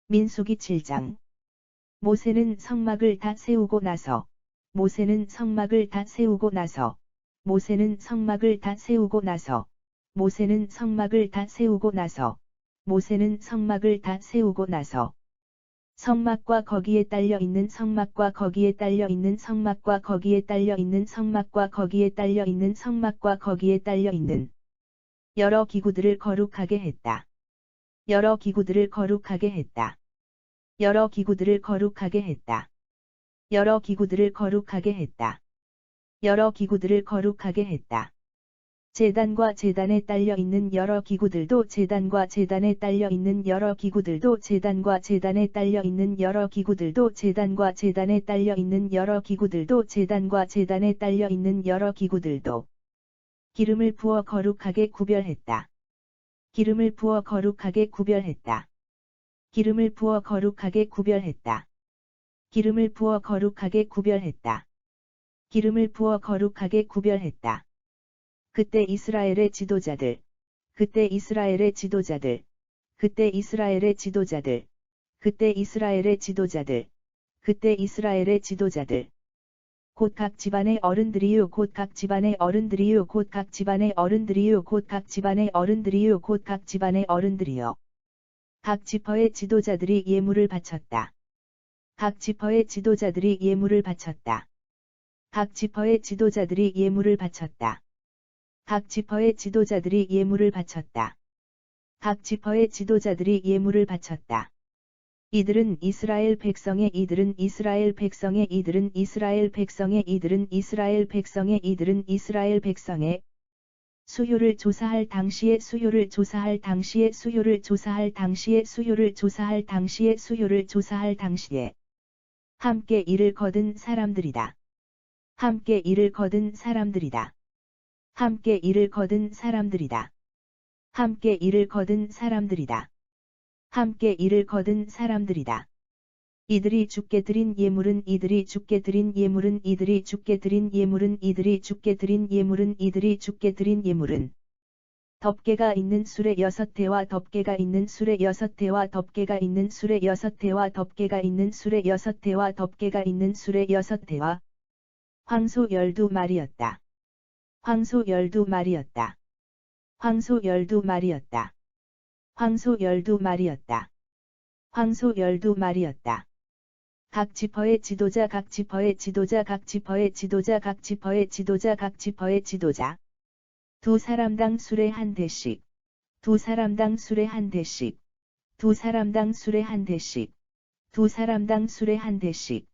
민수기 7장. 모세는 성막을 다 세우고 나서 모세는 성막을 다 세우고 나서 모세는 성막을 다 세우고 나서 모세는 성막을 다 세우고 나서 모세는 성막을 다 세우고 나서 성막과 거기에 딸려 있는 성막과 거기에 딸려 있는 성막과 거기에 딸려 있는 성막과 거기에 딸려 있는 성막과 거기에 딸려 있는 여러 기구들을 거룩하게 했다. 여러 기구들을 거룩하게 했다. 여러 기구들을 거룩하게 했다. 여러 기구들을 거룩하게 했다. 여러 기구들을 거룩하게 했다. 제단과 제단에 딸려 있는 여러 기구들도 제단과 제단에 딸려 있는 여러 기구들도 제단과 제단에 딸려 있는 여러 기구들도 제단과 제단에 딸려 있는 여러 기구들도 제단과 제단에 딸려 있는 여러 기구들도 기름을 부어 거룩하게 구별했다. 기름을 부어 거룩하게 구별했다. 기름을 부어 거룩하게 구별했다. 기름을 부어 거룩하게 구별했다. 기름을 부어 거룩하게 구별했다. 그때 이스라엘의 지도자들, 그때 이스라엘의 지도자들, 그때 이스라엘의 지도자들, 그때 이스라엘의 지도자들, 그때 이스라엘의 지도자들, 곧 각 집안의 어른들이요 곧 각 집안의 어른들이요 곧 각 집안의 어른들이요 곧 각 집안의 어른들이요 곧 각 집안의 어른들이요. 각 지파의 지도자들이 예물을 바쳤다. 각 지파의 지도자들이 예물을 바쳤다. 각 지파의 지도자들이 예물을 바쳤다. 각 지파의 지도자들이 예물을 바쳤다. 각 지파의 지도자들이 예물을 바쳤다. 이들은 이스라엘 백성의 이들은 이스라엘 백성의 이들은 이스라엘 백성의 이들은 이스라엘 백성의 이들은 이스라엘 백성의 수요를 조사할 당시에 수요를 조사할 당시에 수요를 조사할 당시에 수요를 조사할 당시에 수요를 조사할 당시에 함께 일을 거둔 사람들이다. 함께 일을 거둔 사람들이다. 함께 일을 거둔 사람들이다. 함께 일을 거둔 사람들이다. 함께 일을 거둔 사람들이다. 이들이 주께 드린 예물은 이들이 주께 드린 예물은 이들이 주께 드린 예물은 이들이 주께 드린 예물은 이들이 주께 드린 예물은 덮개가 있는 수레 6대와 덮개가 있는 수레 6대와 덮개가 있는 수레 6대와 덮개가 있는 수레 6대와 덮개가 있는 수레 6대와 황소 12마리였다. 황소 12마리였다. 황소 12마리였다. 황소 12마리였다. 황소 12마리였다. 각 지파의 지도자 각 지파의 지도자 각 지파의 지도자 각 지파의 지도자 각 지파의 지도자 두 사람당 수레 한 대씩 두 사람당 수레 한 대씩 두 사람당 수레 한 대씩 두 사람당 수레 한 대씩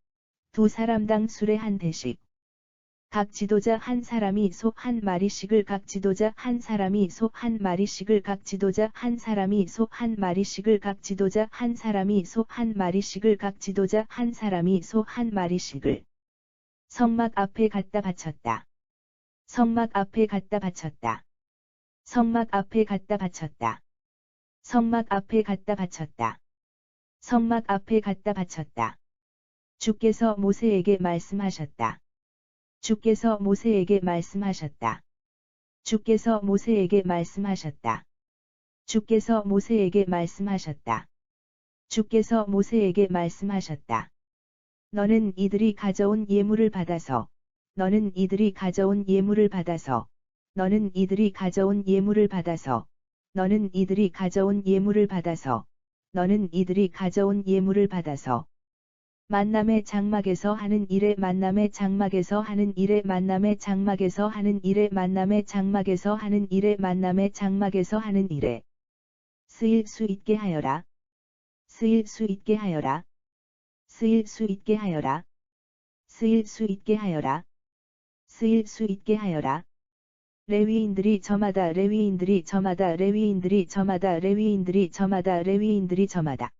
두 사람당 수레 한 대씩 각 지도자 한 사람이 소 한 마리씩을 각 지도자 한 사람이 소 한 마리씩을 각 지도자 한 사람이 소 한 마리씩을 각 지도자 한 사람이 소 한 마리씩을 각 지도자 한 사람이 소 한 마리씩을 성막 앞에 갖다 바쳤다. 성막 앞에 갖다 바쳤다. 성막 앞에 갖다 바쳤다. 성막 앞에 갖다 바쳤다. 성막 앞에 갖다 바쳤다. 주께서 모세에게 말씀하셨다. 주께서 모세에게 말씀하셨다. 주께서 모세에게 말씀하셨다. 주께서 모세에게 말씀하셨다. 주께서 모세에게 말씀하셨다. 너는 이들이 가져온 예물을 받아서 너는 이들이 가져온 예물을 받아서 너는 이들이 가져온 예물을 받아서 너는 이들이 가져온 예물을 받아서 너는 이들이 가져온 예물을 받아서 만남의 장막에서 하는 일에 만남의 장막에서 하는 일에 만남의 장막에서 하는 일에 만남의 장막에서 하는 일에 만남의 장막에서 하는 일에 쓰일 수 있게 하여라. 쓰일 수 있게 하여라. 쓰일 수 있게 하여라. 쓰일 수 있게 하여라. 쓰일 수 있게 하여라. 레위인들이 저마다 레위인들이 저마다 레위인들이 저마다 레위인들이 저마다 레위인들이 저마다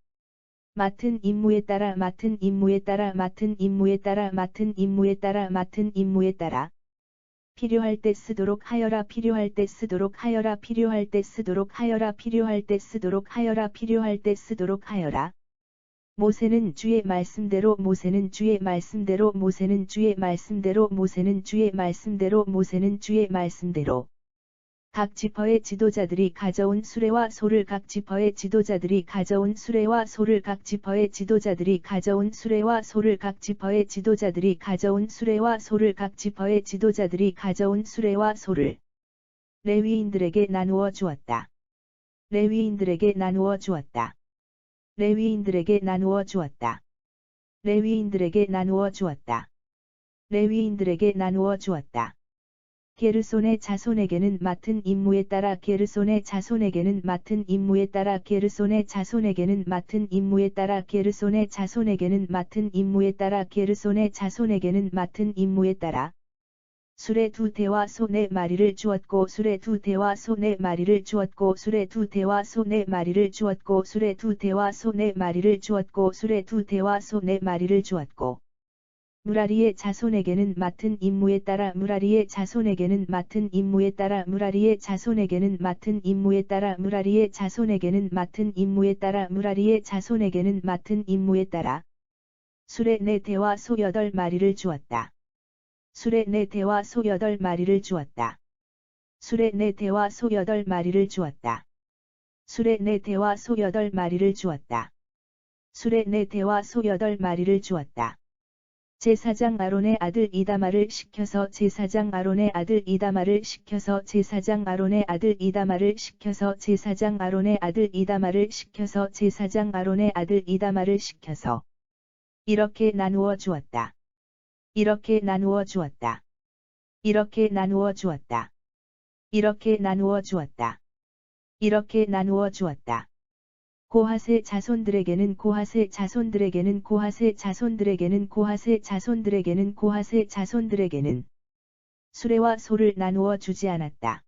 맡은 임무에 따라 맡은 임무에 따라 맡은 임무에 따라 맡은 임무에 따라 맡은 임무에 따라 필요할 때 쓰도록 하여라 필요할 때 쓰도록 하여라 필요할 때 쓰도록 하여라 필요할 때 쓰도록 하여라 필요할 때 쓰도록 하여라. 모세는 주의 말씀대로 모세는 주의 말씀대로 모세는 주의 말씀대로 모세는 주의 말씀대로 모세는 주의 말씀대로 각 지파의 지도자들이 가져온 수레와 소를 각 지파의 지도자들이 가져온 수레와 소를 각 지파의 지도자들이 가져온 수레와 소를 각 지파의 지도자들이 가져온 수레와 소를 각 지파의 지도자들이 가져온 수레와 소를 레위인들에게 나누어 주었다. 레위인들에게 나누어 주었다. 레위인들에게 나누어 주었다. 레위인들에게 나누어 주었다. 레위인들에게 나누어 주었다. 게르손의 자손에게는 맡은 임무에 따라 게르손의 자손에게는 맡은 임무에 따라 게르손의 자손에게는 맡은 임무에 따라 게르손의 자손에게는 맡은 임무에 따라 게르손의 자손에게는 맡은 임무에 따라 수레 2대와 소 4마리를 주었고 수레 2대와 소 4마리를 주었고 수레 2대와 소 4마리를 주었고 수레 2대와 소 4마리를 주었고 수레 2대와 소 4마리를 주었고 무라리의 자손에게는 맡은 임무에 따라 무라리의 자손에게는 맡은 임무에 따라 무라리의 자손에게는 맡은 임무에 따라 무라리의 자손에게는 맡은 임무에 따라 무라리의 자손에게는 맡은 임무에 따라 수레 4대와 소 8마리를 주었다. 수레 4대와 소 8마리를 주었다. 수레 4대와 소 8마리를 주었다. 수레 4대와 소 8마리를 주었다. 수레 4대와 소 8마리를 주었다. 제사장 아론의 아들 이다마를 시켜서 제사장 아론의 아들 이다마를 시켜서 제사장 아론의 아들 이다마를 시켜서 제사장 아론의 아들 이다마를 시켜서 제사장 아론의 아들 이다마를 시켜서 이렇게 나누어 주었다. 이렇게 나누어 주었다. 이렇게 나누어 주었다. 이렇게 나누어 주었다. 이렇게 나누어 주었다. 고핫의 자손들에게는 고핫의 자손들에게는 고핫의 자손들에게는 고핫의 자손들에게는 고핫의 자손들에게는 수레와 소를 나누어 주지 않았다.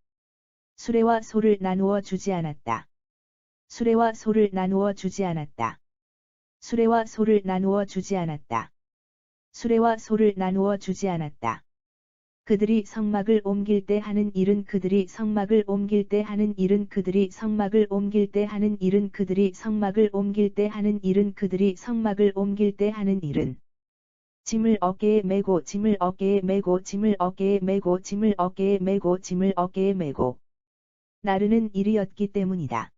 수레와 소를 나누어 주지 않았다. 수레와 소를 나누어 주지 않았다. 수레와 소를 나누어 주지 않았다. 수레와 소를 나누어 주지 않았다. 그들이 성막을 옮길 때 하는 일은 그들이 성막을 옮길 때 하는 일은 그들이 성막을 옮길 때 하는 일은 그들이 성막을 옮길 때 하는 일은 그들이 성막을 옮길 때 하는 일은 짐을 어깨에 메고 짐을 어깨에 메고 짐을 어깨에 메고 짐을 어깨에 메고 짐을 어깨에 메고 나르는 일이었기 때문이다.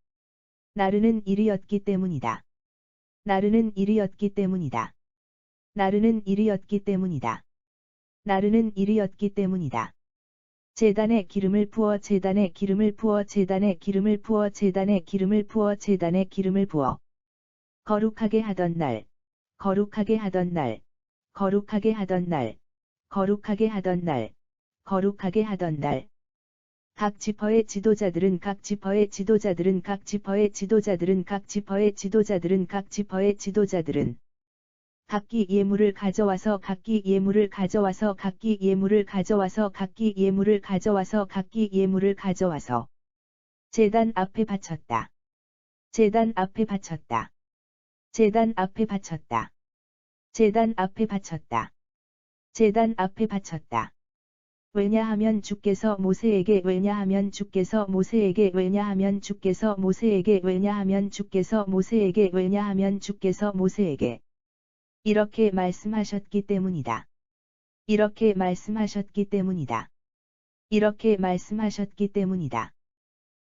나르는 일이었기 때문이다. 나르는 일이었기 때문이다. 나르는 일이었기 때문이다. 나르는 일이었기 때문이다. 제단에 기름을 부어 제단에 기름을 부어 제단에 기름을 부어 제단에 기름을 부어 제단에 기름을 부어 거룩하게 하던 날 거룩하게 하던 날 거룩하게 하던 날 거룩하게 하던 날 거룩하게 하던 날 각 지파의 지도자들은 각 지파의 지도자들은 각 지파의 지도자들은 각 지파의 지도자들은 각 지파의 지도자들은 각기 예물을 가져와서 각기 예물을 가져와서 각기 예물을 가져와서 각기 예물을 가져와서 각기 예물을 가져와서 제단 앞에 바쳤다. 제단 앞에 바쳤다. 제단 앞에 바쳤다. 제단 앞에 바쳤다. 제단 앞에 바쳤다. 왜냐하면 주께서 모세에게 왜냐하면 주께서 모세에게 왜냐하면 주께서 모세에게 왜냐하면 주께서 모세에게 왜냐하면 주께서 모세에게 이렇게 말씀하셨기 때문이다. 이렇게 말씀하셨기 때문이다. 이렇게 말씀하셨기 때문이다.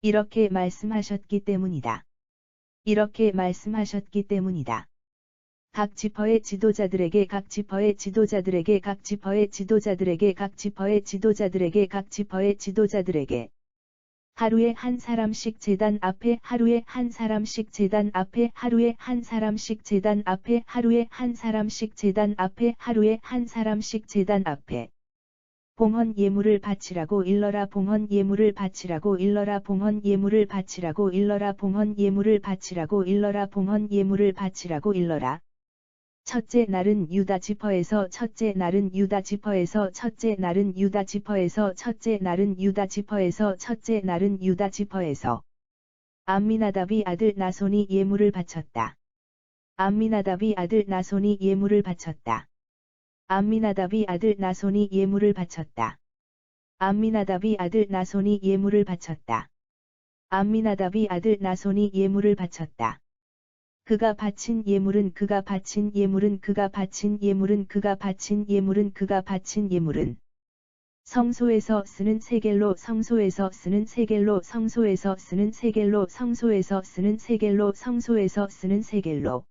이렇게 말씀하셨기 때문이다. 이렇게 말씀하셨기 때문이다. 각 지파의 지도자들에게 각 지파의 지도자들에게 각 지파의 지도자들에게 각 지파의 지도자들에게 각 지파의 지도자들에게 하루에 한 사람씩 제단 앞에 하루에 한 사람씩 제단 앞에 하루에 한 사람씩 제단 앞에 하루에 한 사람씩 제단 앞에 하루에 한 사람씩 제단 앞에 봉헌 예물을 바치라고 일러라 봉헌 예물을 바치라고 일러라 봉헌 예물을 바치라고 일러라 봉헌 예물을 바치라고 일러라 봉헌 예물을 바치라고 일러라 첫째 날은 유다 지파에서 첫째 날은 유다 지파에서 첫째 날은 유다 지파에서 첫째 날은 유다 지파에서 첫째 날은 유다 지파에서 암미나답이 아들 나손이 예물을 바쳤다. 암미나답이 아들 나손이 예물을 바쳤다. 암미나답이 아들 나손이 예물을 바쳤다. 암미나답이 아들 나손이 예물을 바쳤다. 암미나답이 아들 나손이 예물을 바쳤다. 그가 바친 예물은 그가 바친 예물은 그가 바친 예물은 그가 바친 예물은 그가 바친 예물은 성소에서 쓰는 세겔로 성소에서 쓰는 세겔로 성소에서 쓰는 세겔로 성소에서 쓰는 세겔로 성소에서 쓰는 세겔로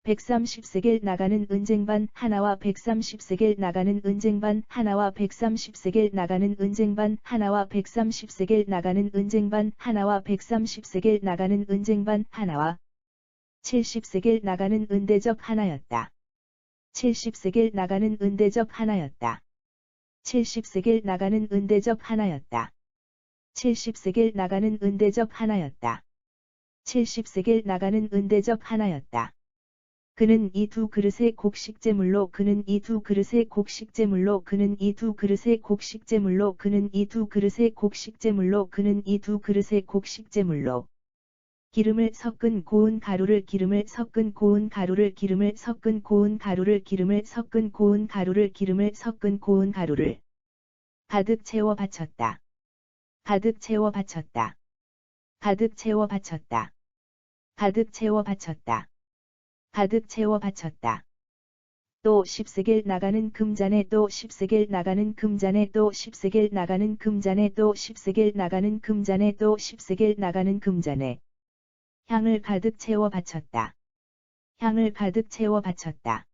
130세겔 나가는 은쟁반 하나와 130세겔 나가는 은쟁반 하나와 130세겔 나가는 은쟁반 하나와 130세겔 나가는 은쟁반 하나와 130세겔 나가는 은쟁반 하나와 70세겔 나가는 은대적 하나였다. 70세겔 나가는 은대적 하나였다. 70세겔 나가는 은대적 하나였다. 70세겔 나가는 은대적 하나였다. 70세겔 나가는 은대적 하나였다. 그는 이 두 그릇의 곡식제물로 그는 이 두 그릇의 곡식제물로 그는 이 두 그릇의 곡식제물로 그는 이 두 그릇의 곡식제물로 그는 이 두 그릇의 곡식제물로 기름을 섞은 고운 가루를 기름을 섞은 고운 가루를 기름을 섞은 고운 가루를 기름을 섞은 고운 가루를 기름을 섞은 고운 가루를 가득 채워 바쳤다. 가득 채워 바쳤다. 가득 채워 바쳤다. 가득 채워 바쳤다. 가득 채워 바쳤다. 또 10세겔 나가는 금잔에 또 10세겔 나가는 금잔에 또 10세겔 나가는 금잔에 또 10세겔 나가는 금잔에 또 10세겔 나가는 금잔에 향을 가득 채워 바쳤다. 향을 가득 채워 바쳤다.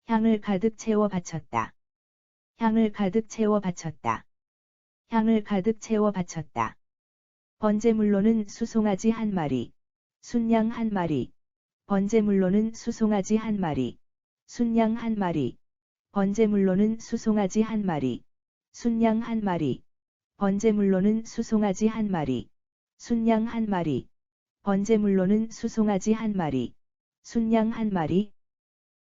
향을 가득 채워 바쳤다. 향을 가득 채워 바쳤다. 향을 가득 채워 바쳤다. 번제물로는 수송아지 한 마리, 순양 한 마리, 번제물로는 수송아지 한 마리, 순양 한 마리, 번제물로는 수송아지 한 마리, 순양 한 마리, 번제물로는 수송아지 한 마리, 순양 한 마리, 번제물로는 수송아지 한 마리, 순양 한 마리,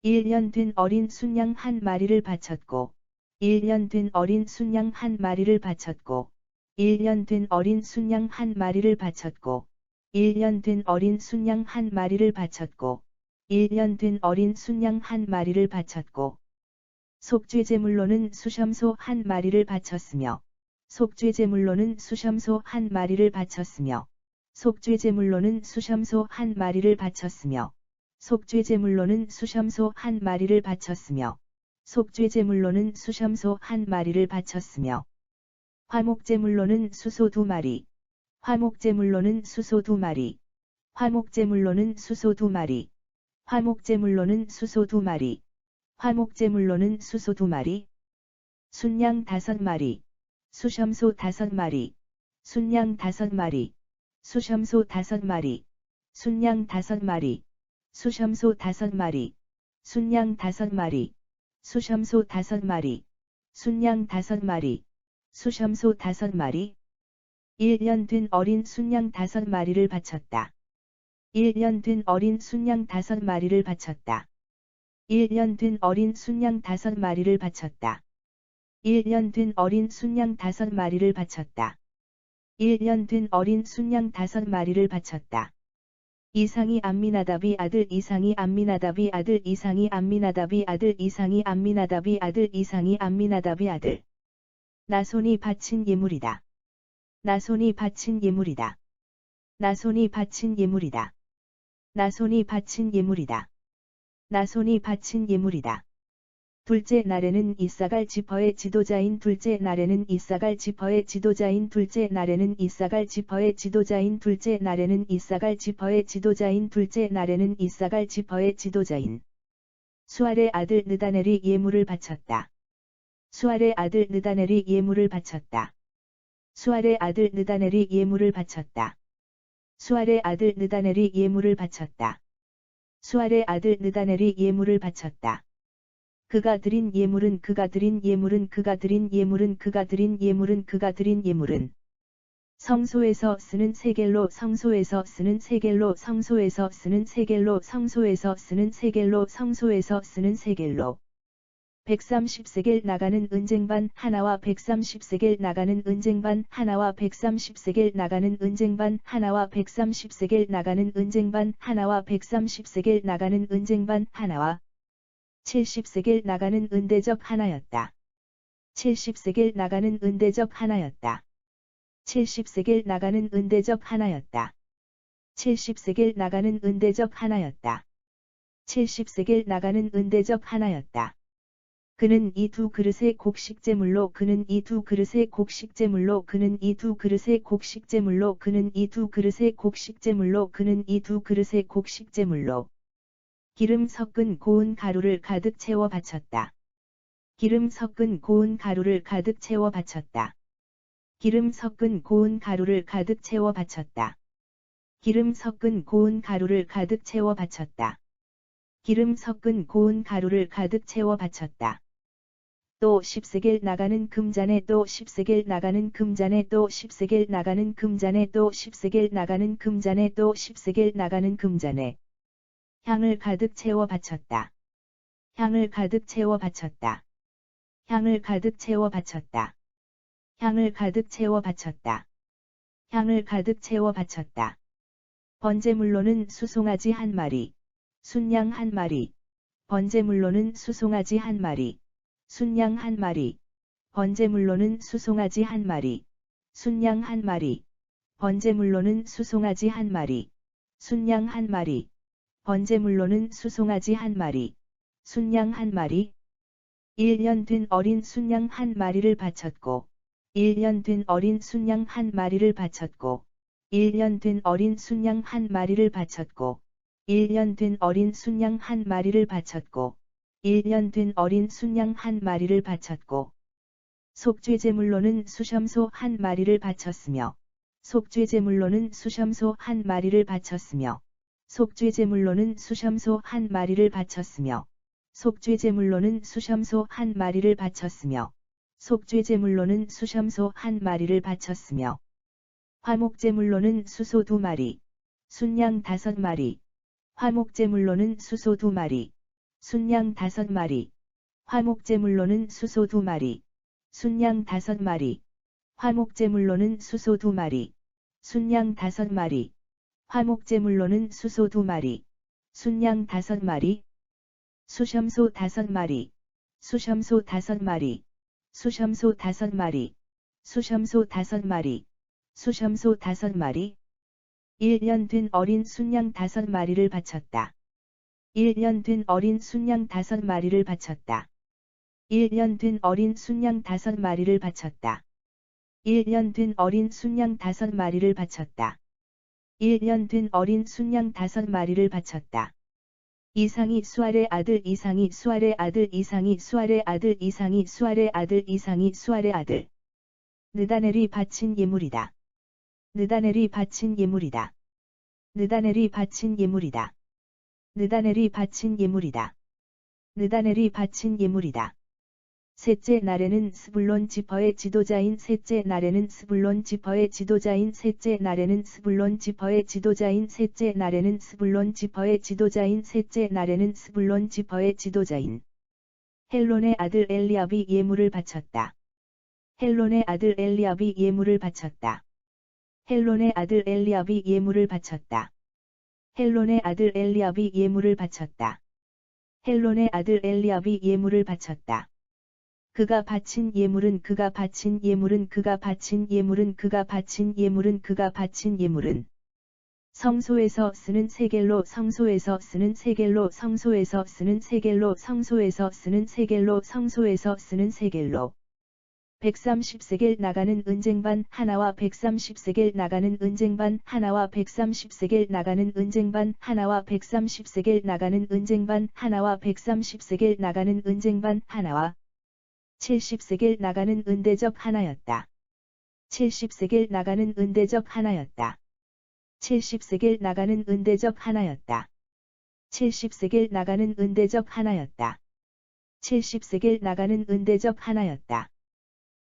1년 된 어린 순양 한 마리를 바쳤고, 1년 된 어린 순양 한 마리를 바쳤고, 1년 된 어린 순양 한 마리를 바쳤고, 1년 된 어린 순양 한 마리를 바쳤고, 1년 된 어린 순양 한 마리를 바쳤고, 속죄제물로는 수염소 한 마리를 바쳤으며, 속죄제물로는 수염소 한 마리를 바쳤으며, 속죄제물로는 수염소 한 마리를 바쳤으며, 속죄제물로는 수염소 한 마리를 바쳤으며, 속죄제물로는 수염소 한 마리를 바쳤으며, 화목제물로는 수소 2마리, 화목제물로는 수소 2마리, 화목제물로는 수소 2마리, 화목제물로는 수소 2마리, 화목제물로는 수소 2마리, 순양 5마리, 수염소 5마리, 순양 5마리, 수염소 5마리, 순양 5마리, 수염소 5마리, 순양 5마리, 수염소 5마리, 순양 5마리, 수염소 5마리, 1년 된 어린 순양 5마리를 바쳤다. 1년 된 어린 순양 5마리를 바쳤다. 1년 된 어린 순양 5마리를 바쳤다. 1년 된 어린 순양 5마리를 바쳤다. 1년 된 어린 순양 5마리를 바쳤다. 이상이 암미나답이 아들 이상이 암미나답이 아들 이상이 암미나답이 아들 이상이 암미나답이 아들 이상이 암미나답이 아들 나손이 바친 예물이다. 나손이 바친 예물이다. 나손이 바친 예물이다. 나손이 바친 예물이다. 나손이 바친 예물이다. 둘째 날에는 이사갈 지파의 지도자인 둘째 날에는 이사갈 지파의 지도자인 둘째 날에는 이사갈 지파의 지도자인 둘째 날에는 이사갈 지파의 지도자인 둘째 날에는 이사갈 지파의 지도자인 수알의 아들 느다넬이 예물을 바쳤다. 수알의 아들 느다넬이 예물을 바쳤다. 수알의 아들 느다넬이 예물을 바쳤다. 수알의 아들 느다넬이 예물을 바쳤다. 수알의 아들 느다넬이 예물을 바쳤다. 그가 드린 예물은 그가 드린 예물은 그가 드린 예물은 그가 드린 예물은 그가 드린 예물은 성소에서 쓰는 세겔로 성소에서 쓰는 세겔로 성소에서 쓰는 세겔로 성소에서 쓰는 세겔로 성소에서 쓰는 세겔로 130세겔 나가는 은쟁반 하나와 130세겔 나가는 은쟁반 하나와 130세겔 나가는 은쟁반 하나와 130세겔 나가는 은쟁반 하나와 130세겔 나가는 은쟁반 하나와 70세겔 나가는 은대적 하나였다. 70세겔 나가는 은대적 하나였다. 70세겔 나가는 은대적 하나였다. 70세겔 나가는 은대적 하나였다. 70세겔 나가는 은대적 하나였다. 그는 이 두 그릇의 곡식제물로 그는 이 두 그릇의 곡식제물로 그는 이 두 그릇의 곡식제물로 그는 이 두 그릇의 곡식제물로 그는 이 두 그릇의 곡식제물로 기름 섞은 고운 가루를 가득 채워 바쳤다. 기름 섞은 고운 가루를 가득 채워 바쳤다. 기름 섞은 고운 가루를 가득 채워 바쳤다. 기름 섞은 고운 가루를 가득 채워 바쳤다. 기름 섞은 고운 가루를 가득 채워 바쳤다. 또 10세겔 나가는 금잔에 또 10세겔 나가는 금잔에 또 10세겔 나가는 금잔에 또 10세겔 나가는 금잔에 또 10세겔 나가는 금잔에 향을 가득 채워 바쳤다. 향을 가득 채워 바쳤다. 향을 가득 채워 바쳤다. 향을 가득 채워 바쳤다. 향을 가득 채워 바쳤다. 번제물로는 수송아지 한 마리, 순양 한 마리. 번제물로는 수송아지 한 마리, 순양 한 마리. 번제물로는 수송아지 한 마리, 순양 한 마리. 번제물로는 수송아지 한 마리, 순양 한 마리. 번제물로는 수송아지 한 마리, 순양 한 마리. 1년 된 어린 순양 한 마리를 바쳤고 1년 된 어린 순양 한 마리를 바쳤고 1년 된 어린 순양 한 마리를 바쳤고 1년 된 어린 순양 한 마리를 바쳤고 1년 된 어린 순양 한 마리를 바쳤고 속죄제물로는 수염소 한 마리를 바쳤으며 속죄제물로는 수염소 한 마리를 바쳤으며 속죄제물로는 수염소 한 마리를 바쳤으며 속죄제물로는 수염소 한 마리를 바쳤으며 속죄제물로는 수염소 한 마리를 바쳤으며 화목제물로는 수소 2마리, 순양 5마리. 화목제물로는 수소 2마리, 순양 5마리. 화목제물로는 수소 2마리, 순양 5마리. 화목제물로는 수소 2마리, 순양 5마리. 화목제물로는 수소 2마리, 순양 5마리. 수염소 5마리, 수염소 5마리, 수염소 5마리, 수염소 5마리, 수염소 5마리. 1년 된 어린 순양 5마리를 바쳤다. 1년 된 어린 순양 5마리를 바쳤다. 1년 된 어린 순양 5마리를 바쳤다. 1년 된 어린 순양 5마리를 바쳤다. 1년 된 어린 순양 5마리를 바쳤다. 이상이 수알의 아들 이상이 수알의 아들 이상이 수알의 아들 이상이 수알의 아들 이상이 수알의 아들. 느다넬이 바친 예물이다. 느다넬이 바친 예물이다. 느다넬이 바친 예물이다. 느다넬이 바친 예물이다. 느다넬이 바친 예물이다. 셋째 날에는 스불론 지파의 지도자인 셋째 날에는 스불론 지파의 지도자인 셋째 날에는 스불론 지파의 지도자인 셋째 날에는 스불론 지파의 지도자인 셋째 날에는 스불론 지파의 지도자인 헬론의 아들 엘리압이 예물을 바쳤다. 헬론의 아들 엘리압이 예물을 바쳤다. 헬론의 아들 엘리압이 예물을 바쳤다. 헬론의 아들 엘리압이 예물을 바쳤다. 헬론의 아들 엘리압이 예물을 바쳤다. 그가 바친 예물은 그가 바친 예물은 그가 바친 예물은 그가 바친 예물은 그가 바친 예물은 성소에서 쓰는 세겔로 성소에서 쓰는 세겔로 성소에서 쓰는 세겔로 성소에서 쓰는 세겔로 성소에서 쓰는 세겔로 130세겔 나가는 은쟁반 하나와 130세겔 나가는 은쟁반 하나와 130세겔 나가는 은쟁반 하나와 130세겔 나가는 은쟁반 하나와 130세겔 나가는 은쟁반 하나와 70세겔 나가는 은대적 하나였다. 70세겔 나가는 은대적 하나였다. 70세겔 나가는 은대적 하나였다. 70세겔 나가는 은대적 하나였다. 70세겔 나가는 은대적 하나였다.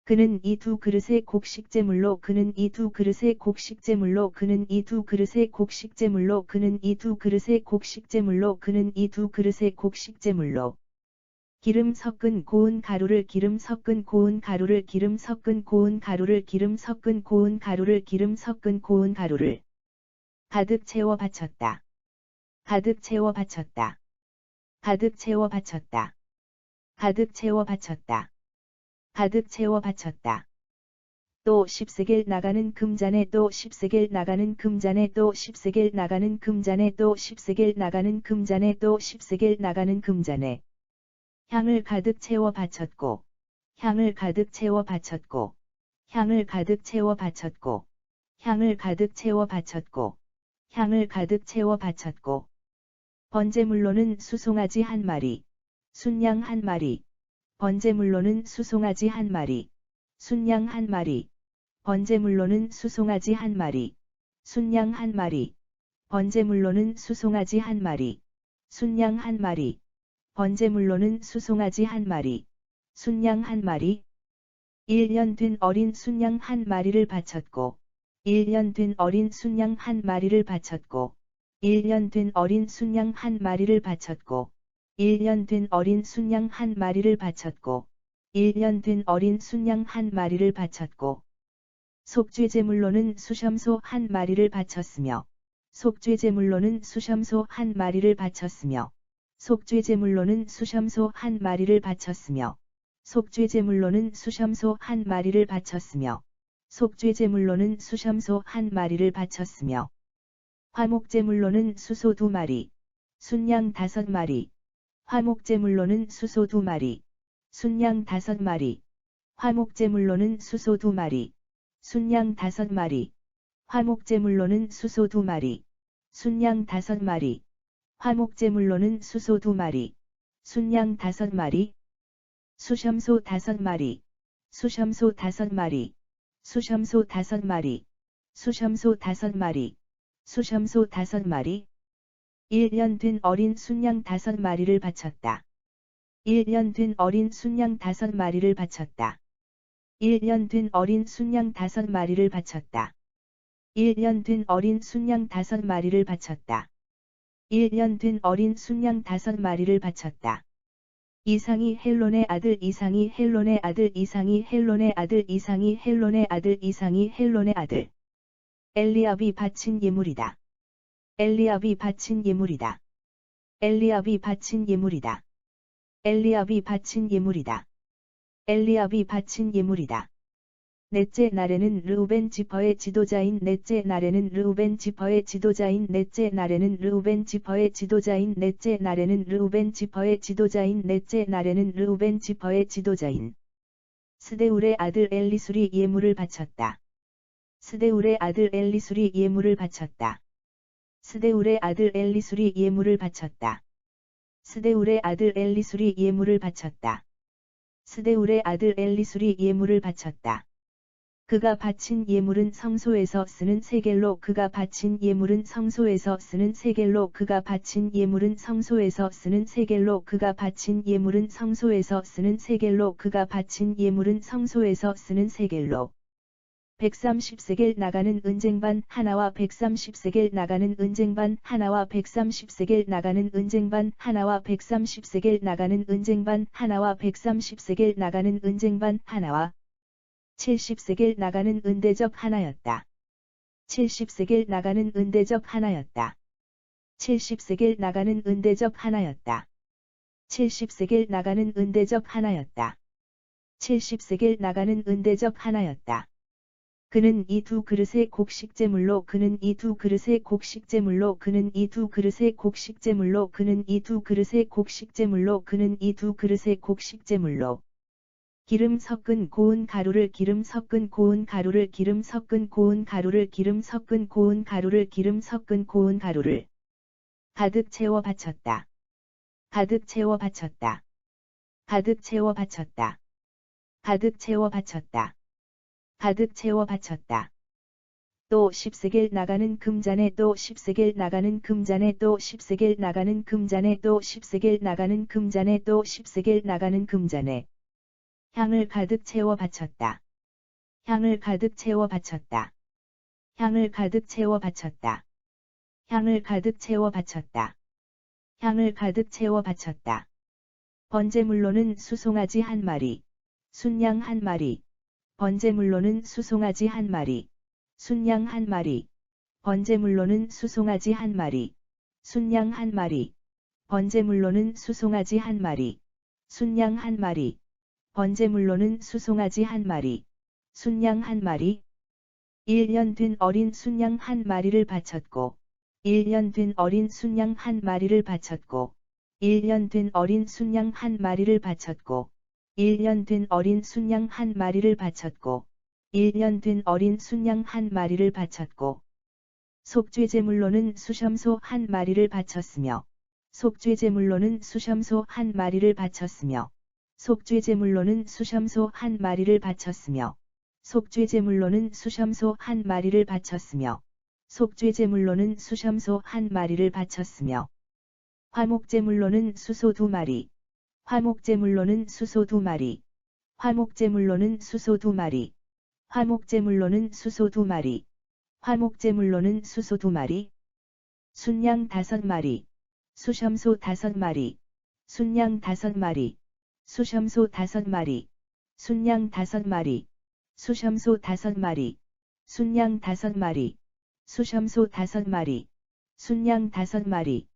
그는 이 두 그릇의 곡식제물로 그는 이 두 그릇의 곡식제물로 그는 이 두 그릇의 곡식제물로 그는 이 두 그릇의 곡식제물로 그는 이 두 그릇의 곡식제물로 기름 섞은 고운 가루를 기름 섞은 고운 가루를 기름 섞은 고운 가루를 기름 섞은 고운 가루를 기름 섞은 고운 가루를 가득 채워 바쳤다. 가득 채워 바쳤다. 가득 채워 바쳤다. 가득 채워 바쳤다. 가득 채워 바쳤다. 또 10세겔 나가는 금잔에 또 10세겔 나가는 금잔에 또 10세겔 나가는 금잔에 또 10세겔 나가는 금잔에 또 10세겔 나가는 금잔에 향을 가득 채워 바쳤고, 향을 가득 채워 바쳤고, 향을 가득 채워 바쳤고, 향을 가득 채워 바쳤고, 향을 가득 채워 바쳤고. 번제물로는 수송아지 한 마리, 순양 한 마리. 번제물로는 수송아지 한 마리, 순양 한 마리. 번제물로는 수송아지 한 마리, 순양 한 마리. 번제물로는 수송아지 한 마리, 순양 한 마리. 번제물로는 수송아지 한 마리, 순양 한 마리. 1년 된 어린 순양 한 마리를 바쳤고, 1년 된 어린 순양 한 마리를 바쳤고, 1년 된 어린 순양 한 마리를 바쳤고, 1년 된 어린 순양 한 마리를 바쳤고, 1년 된 어린 순양 한 마리를 바쳤고. 속죄제물로는 수염소 한 마리를 바쳤으며, 속죄제물로는 수염소 한 마리를 바쳤으며, 속죄제물로는 수염소 한 마리를 바쳤으며, 속죄제물로는 수염소 한 마리를 바쳤으며, 속죄제물로는 수염소 한 마리를 바쳤으며. 화목제물로는 수소 2마리, 순양 5마리. 화목제물로는 수소 2마리, 순양 5마리. 화목제물로는 수소 2마리, 순양 5마리. 화목제물로는 수소 2마리, 순양 5마리. 화목제물로는 수소 2마리, 순양 5마리. 수염소 5마리, 수염소 5마리, 수염소 5마리, 수염소 5마리, 수염소 5마리. 1년 된 어린 순양 5마리를 바쳤다. 1년 된 어린 순양 5마리를 바쳤다. 1년 된 어린 순양 5마리를 바쳤다. 1년 된 어린 순양 5마리를 바쳤다. 1년 된 어린 순양 5마리를 바쳤다. 이상이 헬론의 아들 이상이 헬론의 아들 이상이 헬론의 아들 이상이 헬론의 아들 이상이 헬론의 아들. 엘리압이 바친 예물이다. 엘리압이 바친 예물이다. 엘리압이 바친 예물이다. 엘리압이 바친 예물이다. 엘리압이 바친 예물이다. 넷째 날에는 르우벤 지파의 지도자인 넷째 날에는 르우벤 지파의 지도자인 넷째 날에는 르우벤 지파의 지도자인 넷째 날에는 르우벤 지파의 지도자인 넷째 날에는 르우벤 지파의 지도자인 스데울의 아들 엘리술이 예물을 바쳤다. 스데울의 아들 엘리술이 예물을 바쳤다. 스데울의 아들 엘리술이 예물을 바쳤다. 스데울의 아들 엘리술이 예물을 바쳤다. 스데울의 아들 엘리술이 예물을 바쳤다. 그가 바친 예물은 성소에서 쓰는 세겔로 그가 바친 예물은 성소에서 쓰는 세겔로 그가 바친 예물은 성소에서 쓰는 세겔로 그가 바친 예물은 성소에서 쓰는 세겔로 그가 바친 예물은 성소에서 쓰는 세겔로 130세겔 나가는 은쟁반 하나와 130세겔 나가는 은쟁반 하나와 130세겔 나가는 은쟁반 하나와 130세겔 나가는 은쟁반 하나와 130세겔 나가는 은쟁반 하나와 70세겔 나가는 은대접 하나였다. 70세겔 나가는 은대접 하나였다. 70세겔 나가는 은대접 하나였다. 70세겔 나가는 은대접 하나였다. 70세겔 나가는 은대접 하나였다. 그는 이 두 그릇의 곡식제물로 그는 이 두 그릇의 곡식제물로 그는 이 두 그릇의 곡식제물로 그는 이 두 그릇의 곡식제물로 그는 이 두 그릇의 곡식제물로 기름 섞은 고운 가루를 기름 섞은 고운 가루를 기름 섞은 고운 가루를 기름 섞은 고운 가루를 기름 섞은 고운 가루를 가득 채워 바쳤다. 가득 채워 바쳤다. 가득 채워 바쳤다. 가득 채워 바쳤다. 가득 채워 바쳤다. 또 10세겔 나가는 금잔에 또 10세겔 나가는 금잔에 또 10세겔 나가는 금잔에 또 10세겔 나가는 금잔에 또 10세겔 나가는 금잔에 향을 가득 채워 바쳤다. 향을 가득 채워 바쳤다. 향을 가득 채워 바쳤다. 향을 가득 채워 바쳤다. 향을 가득 채워 바쳤다. 번제물로는 수송아지 한 마리, 순양 한 마리. 번제물로는 수송아지 한 마리, 순양 한 마리. 번제물로는 수송아지 한 마리, 순양 한 마리. 번제물로는 수송아지 한 마리, 순양 한 마리. 번제물로는 수송아지 한 마리, 순양 한 마리. 1년 된 어린 순양 한 마리를 바쳤고, 1년 된 어린 순양 한 마리를 바쳤고, 1년 된 어린 순양 한 마리를 바쳤고 1년 된 어린 순양 한 마리를 바쳤고 1년 된 어린 순양 한 마리를 바쳤고 속죄제물로는 수염소 한 마리를 바쳤으며 속죄제물로는 수염소 한 마리를 바쳤으며 속죄제물로는 수염소 한 마리를 바쳤으며 속죄제물로는 수염소 한 마리를 바쳤으며 속죄제물로는 수염소 한 마리를 바쳤으며 화목제물로는 수소 2마리 화목제물로는 수소 2마리 화목제물로는 수소 2마리 화목제물로는 수소 2마리 화목제물로는 수소 2마리 순양 5마리 수염소 5마리 순양 5마리 수염소 5마리 순양 5마리 수염소 5마리 순양 5마리 수염소 5마리 순양 5마리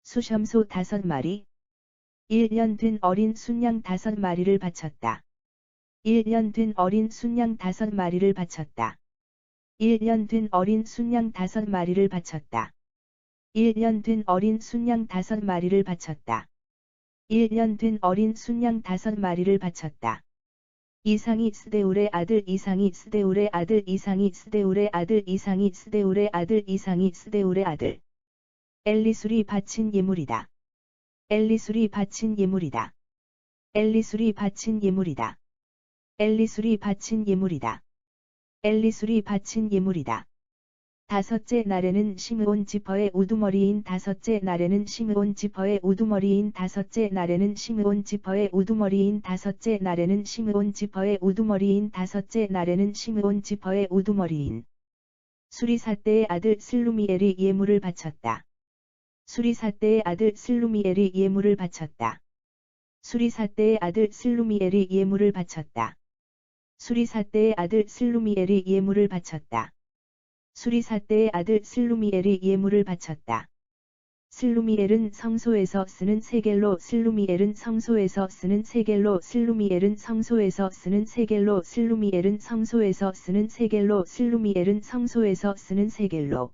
수염소 5마리 1년 된 어린 순양 5마리를 바쳤다. 1년 된 어린 순양 5마리를 바쳤다. 1년 된 어린 순양 5마리를 바쳤다. 1년 된 어린 순양 5마리를 바쳤다. 1년 된 어린 순양 5마리를 바쳤다. 이상이 스데울의 아들 이상이 스데울의 아들 이상이 스데울의 아들 이상이 스데울의 아들 이상이 스데울의 아들 엘리술이 바친 예물이다. 엘리술이 바친 예물이다. 엘리술이 바친 예물이다. 엘리술이 바친 예물이다. 엘리술이 바친 예물이다. 다섯째 날에는 시므온 지퍼의 우두머리인 다섯째 날에는 시므온 지퍼의 우두머리인 다섯째 날에는 시므온 지퍼의 우두머리인 다섯째 날에는 시므온 지퍼의 우두머리인 다섯째 날에는 시므온 지퍼의 우두머리인 수리사대의 아들 슬루미엘이 예물을 바쳤다. 수리사대의 아들 슬루미엘이 예물을 바쳤다. 수리사대의 아들 슬루미엘이 예물을 바쳤다. 수리사대의 아들 슬루미엘이 예물을 바쳤다. 수리사대의 아들 슬루미엘이 예물을 바쳤다. 슬루미엘은 성소에서 쓰는 세겔로 슬루미엘은 성소에서 쓰는 세겔로 슬루미엘은 성소에서 쓰는 세겔로 슬루미엘은 성소에서 쓰는 세겔로 슬루미엘은 성소에서 쓰는 세겔로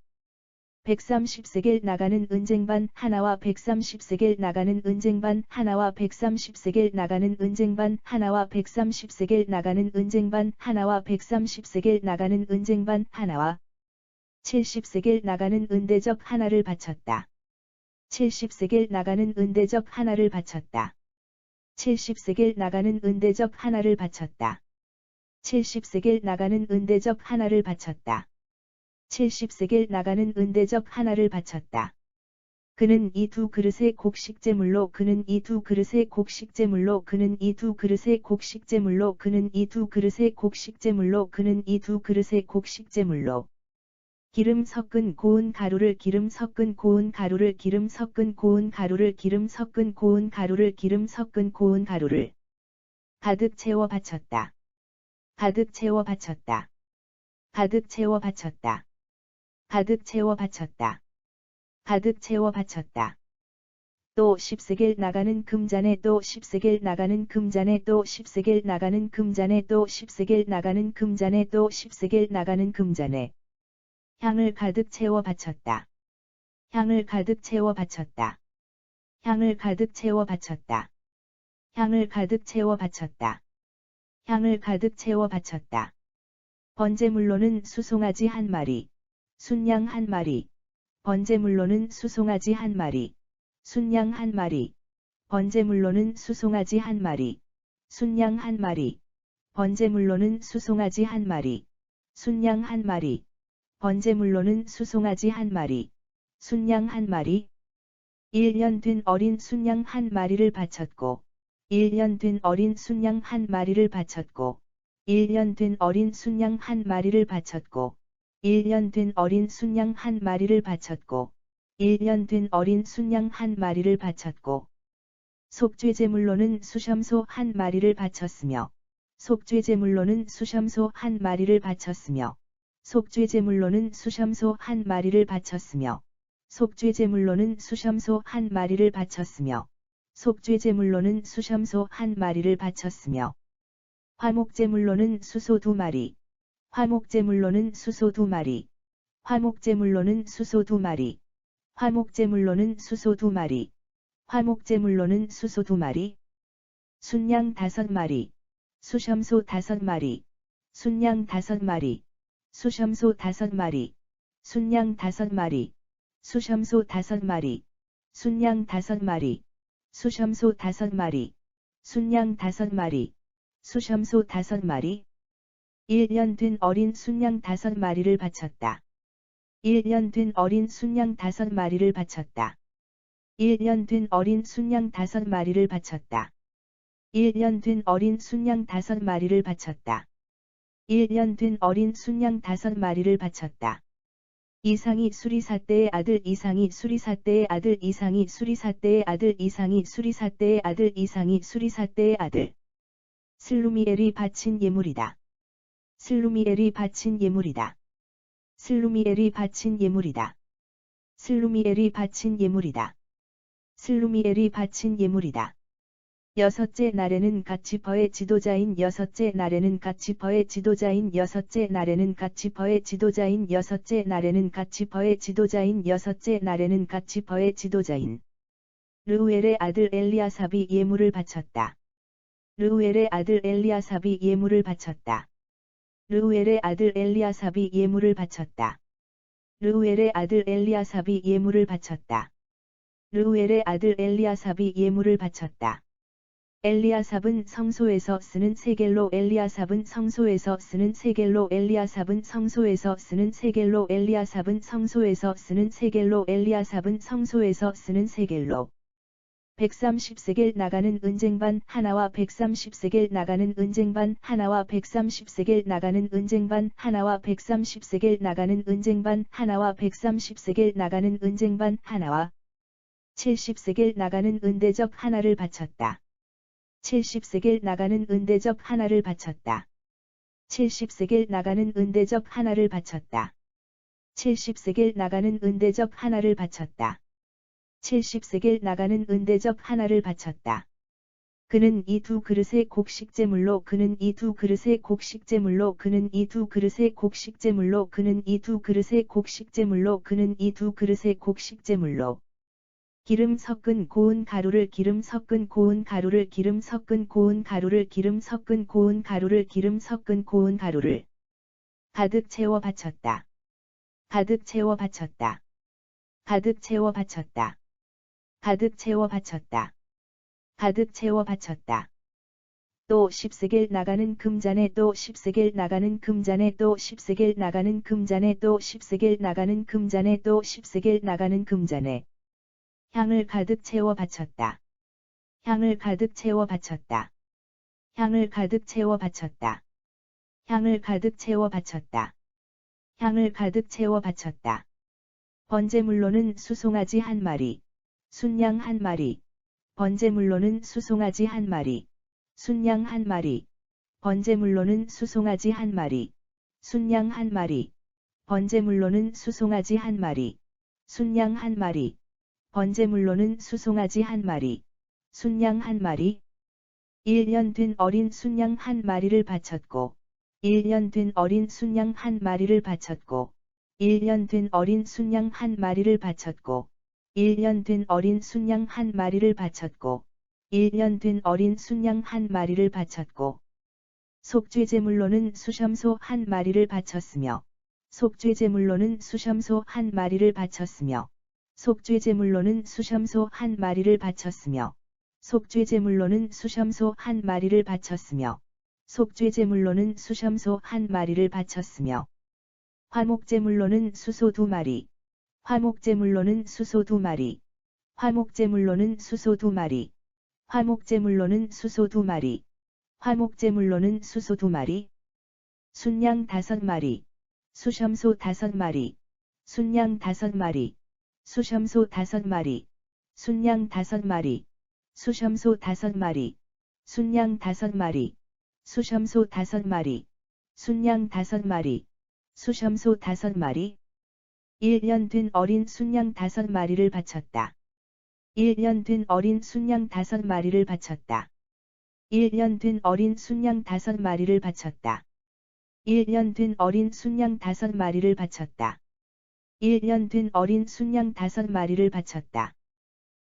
130세겔 나가는 은쟁반 하나와 130세겔 나가는 은쟁반 하나와 130세겔 나가는 은쟁반 하나와 130세겔 나가는 은쟁반 하나와 130세겔 나가는 은쟁반 하나와 70세겔 나가는 은대적 하나를 바쳤다. 70세겔 나가는 은대적 하나를 바쳤다. 70세겔 나가는 은대적 하나를 바쳤다. 70세겔 나가는 은대적 하나를 바쳤다. 70세겔 나가는 은대적 하나를 바쳤다. 그는 이 두 그릇의 곡식제물로 그는 이 두 그릇의 곡식제물로 그는 이 두 그릇의 곡식제물로 그는 이 두 그릇의 곡식제물로 그는 이 두 그릇의 곡식제물로 기름 섞은 고운 가루를 기름 섞은 고운 가루를 기름 섞은 고운 가루를 기름 섞은 고운 가루를 기름 섞은 고운 가루를 가득 채워 바쳤다. 가득 채워 바쳤다. 가득 채워 바쳤다. 가득 채워 바쳤다. 가득 채워 바쳤다. 또 10세겔 나가는 금잔에 또 10세겔 나가는 금잔에 또 10세겔 나가는 금잔에 또 10세겔 나가는 금잔에 또 10세겔 나가는 금잔에 향을 가득 채워 바쳤다. 향을 가득 채워 바쳤다. 향을 가득 채워 바쳤다. 향을 가득 채워 바쳤다. 향을 가득 채워 바쳤다. 번제물로는 수송아지 한 마리, 순양 한 마리, 번제물로는 수송아지 한 마리, 순양 한 마리, 번제물로는 수송아지 한 마리, 순양 한 마리, 번제물로는 수송아지 한 마리, 순양 한 마리, 번제물로는 수송아지 한 마리, 순양 한 마리, 1년 된 어린 순양 한 마리를 바쳤고, 1년 된 어린 순양 한 마리를 바쳤고, 1년 된 어린 순양 한 마리를 바쳤고, 1년 된 어린 순양 한 마리를 바쳤고, 1년 된 어린 순양 한 마리를 바쳤고, 속죄제물로는 수염소 한 마리를 바쳤으며, 속죄제물로는 수염소 한 마리를 바쳤으며, 속죄제물로는 수염소 한 마리를 바쳤으며, 속죄제물로는 수염소 한 마리를 바쳤으며, 속죄제물로는 수염소 한 마리를 바쳤으며, 화목제물로는 수소 2마리, 화목제물로는 수소 2마리, 화목제물로는 수소 2마리, 화목제물로는 수소 2마리, 화목제물로는 수소 2마리, 순양 5마리, 수염소 5마리, 순양 5마리, 수염소 5마리, 순양 5마리, 수염소 5마리, 순양 5마리, 수염소 5마리, 순양 5마리, 수염소 5마리. 1년 된 어린 순양 5마리를 바쳤다. 1년 된 어린 순양 5마리를 바쳤다. 1년 된 어린 순양 5마리를 바쳤다. 1년 된 어린 순양 5마리를 바쳤다. 1년 된 어린 순양 5마리를 바쳤다. 이상이 수리사대의 아들 이상이 수리사대의 아들 이상이 수리사대의 아들 이상이 수리사대의 아들 이상이 수리사대의 아들. 슬루미엘이 바친 예물이다. 슬루미엘이 바친 예물이다. 슬루미엘이 바친 예물이다. 슬루미엘이 바친 예물이다. 슬루미엘이 바친 예물이다. 여섯째 날에는 갓지퍼의 지도자인 여섯째 날에는 갓지퍼의 지도자인 여섯째 날에는 갓지퍼의 지도자인 여섯째 날에는 갓지퍼의 지도자인 여섯째 날에는 갓지퍼의 지도자인 르우엘의 아들 엘리아삽이 예물을 바쳤다. 르우엘의 아들 엘리아삽이 예물을 바쳤다. 르우엘의 아들 엘리아삽이 예물을 바쳤다. 르우엘의 아들 엘리아삽이 예물을 바쳤다. 르우엘의 아들 엘리아삽이 예물을 바쳤다. 엘리아삽은 성소에서 쓰는 세겔로 엘리아삽은 성소에서 쓰는 세겔로 엘리아삽은 성소에서 쓰는 세겔로 엘리아삽은 성소에서 쓰는 세겔로 엘리아삽은 성소에서 쓰는 세겔로 130세겔 나가는 은쟁반 하나와 130세겔 나가는 은쟁반 하나와 130세겔 나가는 은쟁반 하나와 130세겔 나가는 은쟁반 하나와 130세겔 나가는 은쟁반 하나와 70세겔 나가는 은대접 하나를 바쳤다. 70세겔 나가는 은대접 하나를 바쳤다. 70세겔 나가는 은대접 하나를 바쳤다. 70세겔 나가는 은대접 하나를 바쳤다. 70세겔 나가는 은대접 하나를 바쳤다. 그는 이 두 그릇의 곡식제물로 그는 이 두 그릇의 곡식제물로 그는 이 두 그릇의 곡식제물로 그는 이 두 그릇의 곡식제물로 그는 이 두 그릇의 곡식제물로 기름 섞은 고운 가루를 기름 섞은 고운 가루를 기름 섞은 고운 가루를 기름 섞은 고운 가루를 기름 섞은 고운 가루를 가득 채워 바쳤다. 가득 채워 바쳤다. 가득 채워 바쳤다. 가득 채워 바쳤다. 가득 채워 바쳤다. 또 10세겔 나가는 금잔에 또 10세겔 나가는 금잔에 또 10세겔 나가는 금잔에 또 10세겔 나가는 금잔에 또 10세겔 나가는 금잔에 향을 가득 채워 바쳤다. 향을 가득 채워 바쳤다. 향을 가득 채워 바쳤다. 향을 가득 채워 바쳤다. 향을 가득 채워 바쳤다. 번제물로는 수송아지 1마리, 순양 1마리, 번제물로는 수송아지 1마리, 순양 1마리, 번제물로는 수송아지 1마리, 순양 1마리, 번제물로는 수송아지 1마리, 순양 1마리, 번제물로는 수송아지 1마리, 순양 1마리, 1년 된 어린 순양 1마리를 바쳤고, 1년 된 어린 순양 1마리를 바쳤고, 1년 된 어린 순양 1마리를 바쳤고, 1년 된 어린 순양 1마리를 바쳤고, 1년 된 어린 순양 1마리를 바쳤고, 속죄제물로는 수염소 1마리를 바쳤으며, 속죄제물로는 수염소 1마리를 바쳤으며, 속죄제물로는 수염소 1마리를 바쳤으며, 속죄제물로는 수염소 1마리를 바쳤으며, 속죄제물로는 수염소 1마리를 바쳤으며, 화목제물로는 수소 2마리, 화목제물로는 수소 2마리, 화목제물로는 수소 2마리, 화목제물로는 수소 2마리, 화목제물로는 수소 2마리, 순양 5마리, 수염소 5마리, 순양 5마리, 수염소 5마리, 순양 5마리, 수염소 5마리, 순양 5마리, 수염소 5마리, 순양 5마리, 수염소 5마리, 1년 된 어린 순양 5마리를 바쳤다. 1년 된 어린 순양 5마리를 바쳤다. 1년 된 어린 순양 5마리를 바쳤다. 1년 된 어린 순양 5마리를 바쳤다. 1년 된 어린 순양 5마리를 바쳤다.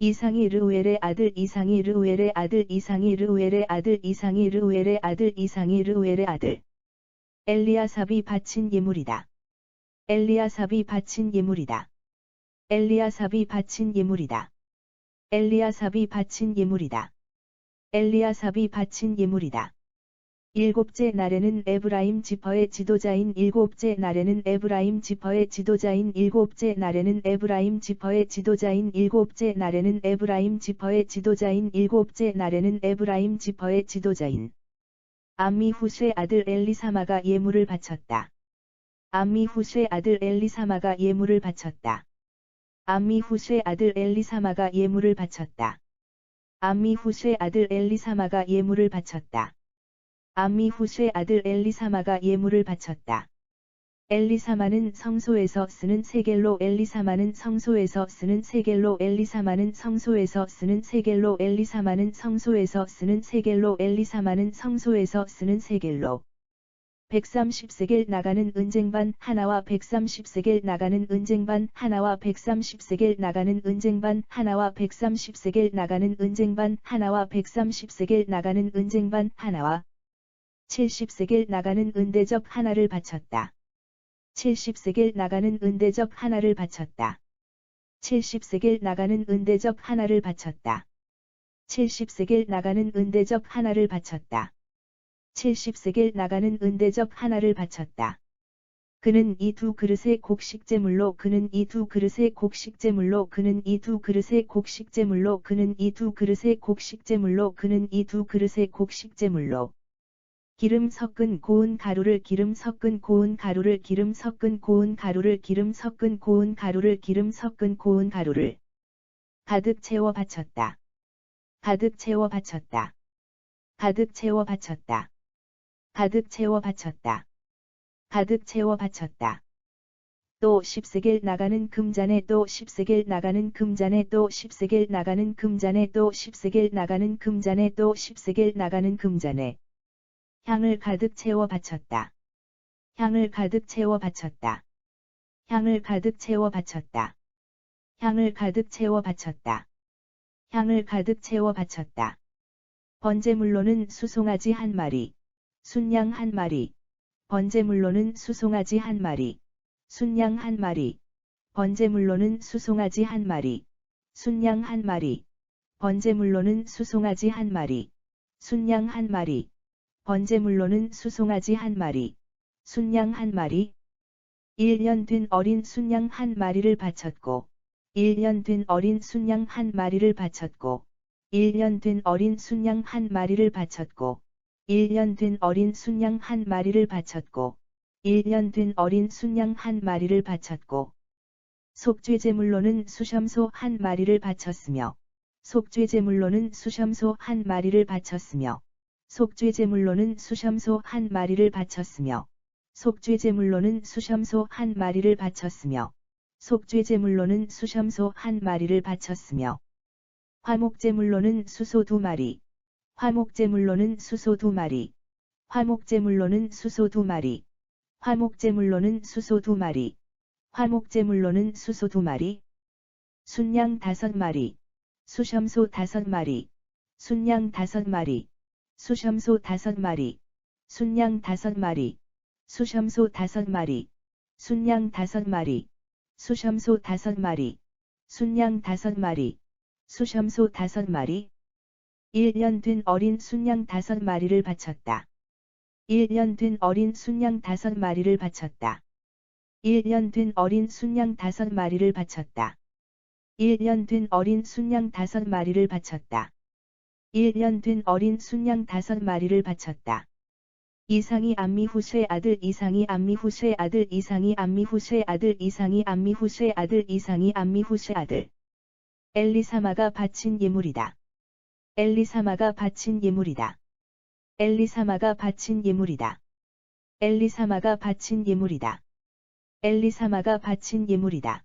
이상이 르우엘의 아들 이상이 르우엘의 아들 이상이 르우엘의 아들 이상이 르우엘의 아들 이상이 르우엘의 아들. 엘리아삽이 바친 예물이다. 엘리아삽이 바친 예물이다. 엘리아삽이 바친 예물이다. 엘리아삽이 바친 예물이다. 엘리아삽이 바친 예물이다. 일곱째 날에는 에브라임 지파의 지도자인 일곱째 날에는 에브라임 지파의 지도자인 일곱째 날에는 에브라임 지파의 지도자인 일곱째 날에는 에브라임 지파의 지도자인 일곱째 날에는 에브라임 지파의 지도자인 암미후스의 아들 엘리사마가 예물을 바쳤다. 암미후스의 아들 엘리사마가 예물을 바쳤다. 암미후스의 아들 엘리사마가 예물을 바쳤다. 암미후스의 아들 엘리사마가 예물을 바쳤다. 암미후스의 아들 엘리사마가 예물을 바쳤다. 엘리사마는 성소에서 쓰는 세겔로 엘리사마는 성소에서 쓰는 세겔로 엘리사마는 성소에서 쓰는 세겔로 엘리사마는 성소에서 쓰는 세겔로 엘리사마는 성소에서 쓰는 세겔로 130세겔 나가는 은쟁반 하나와 130세겔 나가는 은쟁반 하나와 130세겔 나가는 은쟁반 하나와 130세겔 나가는 은쟁반 하나와 130세겔 나가는 은쟁반 하나와 70세겔 나가는 은대접 하나를 바쳤다. 70세겔 나가는 은대접 하나를 바쳤다. 70세겔 나가는 은대접 하나를 바쳤다. 70세겔 나가는 은대접 하나를 바쳤다. 70세겔 나가는 은대접 하나를 바쳤다. 그는 이 두 그릇의 곡식제물로 그는 이 두 그릇의 곡식제물로 그는 이 두 그릇의 곡식제물로 그는 이 두 그릇의 곡식제물로 그는 이 두 그릇의 곡식제물로 기름 섞은 고운 가루를 기름 섞은 고운 가루를 기름 섞은 고운 가루를 기름 섞은 고운 가루를 기름 섞은 고운 가루를 가득 채워 바쳤다. 가득 채워 바쳤다. 가득 채워 바쳤다. 가득 채워 바쳤다. 가득 채워 바쳤다. 또 10세겔 나가는 금잔에 또 10세겔 나가는 금잔에 또 10세겔 나가는 금잔에 또 10세겔 나가는 금잔에 또 10세겔 나가는 금잔에 향을 가득 채워 바쳤다. 향을 가득 채워 바쳤다. 향을 가득 채워 바쳤다. 향을 가득 채워 바쳤다. 향을 가득 채워 바쳤다. 번제물로는 수송아지 한 마리, 순양 한 마리, 번제물로는 수송아지 한 마리, 순양 한 마리, 번제물로는 수송아지 한 마리, 순양 한 마리, 번제물로는 수송아지 한 마리, 순양 한 마리, 번제물로는 수송아지 한 마리, 순양 한 마리, 1년 된 어린 순양 한 마리를 바쳤고, 1년 된 어린 순양 한 마리를 바쳤고, 1년 된 어린 순양 한 마리를 바쳤고, 1년 된 어린 순양 한 마리를 바쳤고, 1년 된 어린 순양 한 마리를 바쳤고, 속죄제물로는 수염소 한 마리를 바쳤으며, 속죄제물로는 수염소 한 마리를 바쳤으며, 속죄제물로는 수염소 한 마리를 바쳤으며, 속죄제물로는 수염소 한 마리를 바쳤으며, 속죄제물로는 수염소 한 마리를 바쳤으며, 화목제물로는 수소 2마리, 화목제물로는 수소 2마리, 화목제물로는 수소 2마리, 화목제물로는 수소 2마리, 화목제물로는 수소 2마리, 순양 5마리, 수염소 5마리, 순양 5마리, 수염소 5마리, 순양 5마리, 수염소 5마리, 순양 5마리, 수염소 5마리, 순양 5마리, 수염소 5마리, 1년 된 어린 순양 5마리를 바쳤다. 1년 된 어린 순양 5마리를 바쳤다. 1년 된 어린 순양 5마리를 바쳤다. 1년 된 어린 순양 5마리를 바쳤다. 1년 된 어린 순양 5마리를 바쳤다. 이상이 암미후스의 아들 이상이 암미후스의 아들 이상이 암미후스의 아들 이상이 암미후스의 아들 이상이 암미후스의 아들. 엘리사마가 바친 예물이다. 엘리사마가 바친 예물이다. 엘리사마가 바친 예물이다. 엘리사마가 바친 예물이다. 엘리사마가 바친 예물이다.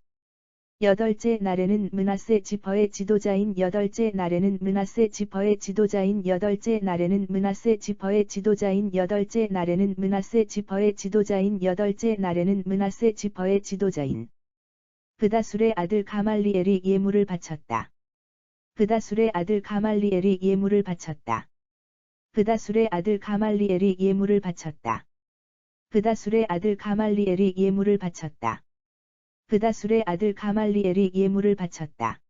여덟째 날에는 므낫세 지파의 지도자인 여덟째 날에는 므낫세 지파의 지도자인 여덟째 날에는 므낫세 지파의 지도자인 여덟째 날에는 므낫세 지파의 지도자인 여덟째 날에는 므낫세 지파의 지도자인 브다술의 아들 가말리엘이 예물을 바쳤다. 브다술의 아들 가말리엘이 예물을 바쳤다. 브다술의 아들 가말리엘이 예물을 바쳤다. 브다술의 아들 가말리엘이 예물을 바쳤다. 브다술의 아들 가말리엘이 예물을 바쳤다.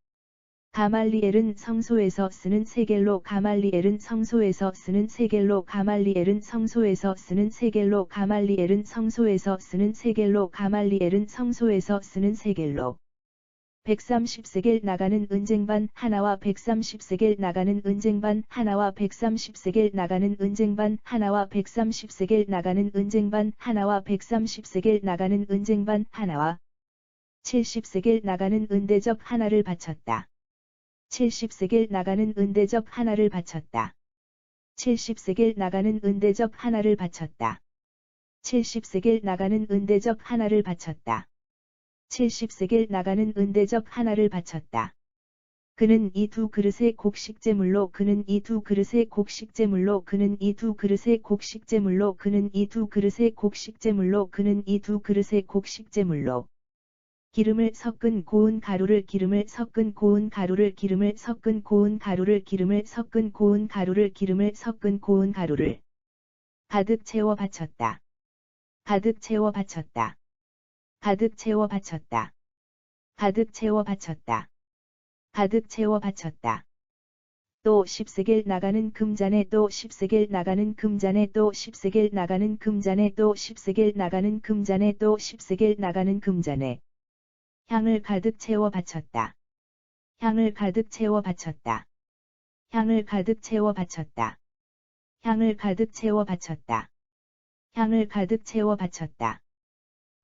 가말리엘은 성소에서 쓰는 세겔로 가말리엘은 성소에서 쓰는 세겔로 가말리엘은 성소에서 쓰는 세겔로 가말리엘은 성소에서 쓰는 세겔로 가말리엘은 성소에서 쓰는 세겔로 130세겔 나가는 은쟁반 하나와 130세겔 나가는 은쟁반 하나와 130세겔 나가는 은쟁반 하나와 130세겔 나가는 은쟁반 하나와 130세겔 나가는 은쟁반 하나와 70세겔 나가는 은대접 하나를 바쳤다. 70세겔 나가는 은대접 하나를 바쳤다. 70세겔 나가는 은대접 하나를 바쳤다. 70세겔 나가는 은대접 하나를 바쳤다. 70세겔 나가는 은대접 하나를 바쳤다. 그는 이 두 그릇의 곡식제물로 그는 이 두 그릇의 곡식제물로 그는 이 두 그릇의 곡식제물로 그는 이 두 그릇의 곡식제물로 그는 이 두 그릇의 곡식제물로 기름을 섞은 고운 가루를 기름을 섞은 고운 가루를 기름을 섞은 고운 가루를 기름을 섞은 고운 가루를 기름을 섞은 고운 가루를 가득 채워 바쳤다. 가득 채워 바쳤다. 가득 채워 바쳤다. 가득 채워 바쳤다. 가득 채워 바쳤다. 또 10세겔 나가는 금잔에 또 10세겔 나가는 금잔에 또 10세겔 나가는 금잔에 또 10세겔 나가는 금잔에 또 10세겔 나가는 금잔에 향을 가득 채워 바쳤다. 향을 가득 채워 바쳤다. 향을 가득 채워 바쳤다. 향을 가득 채워 바쳤다. 향을 가득 채워 바쳤다.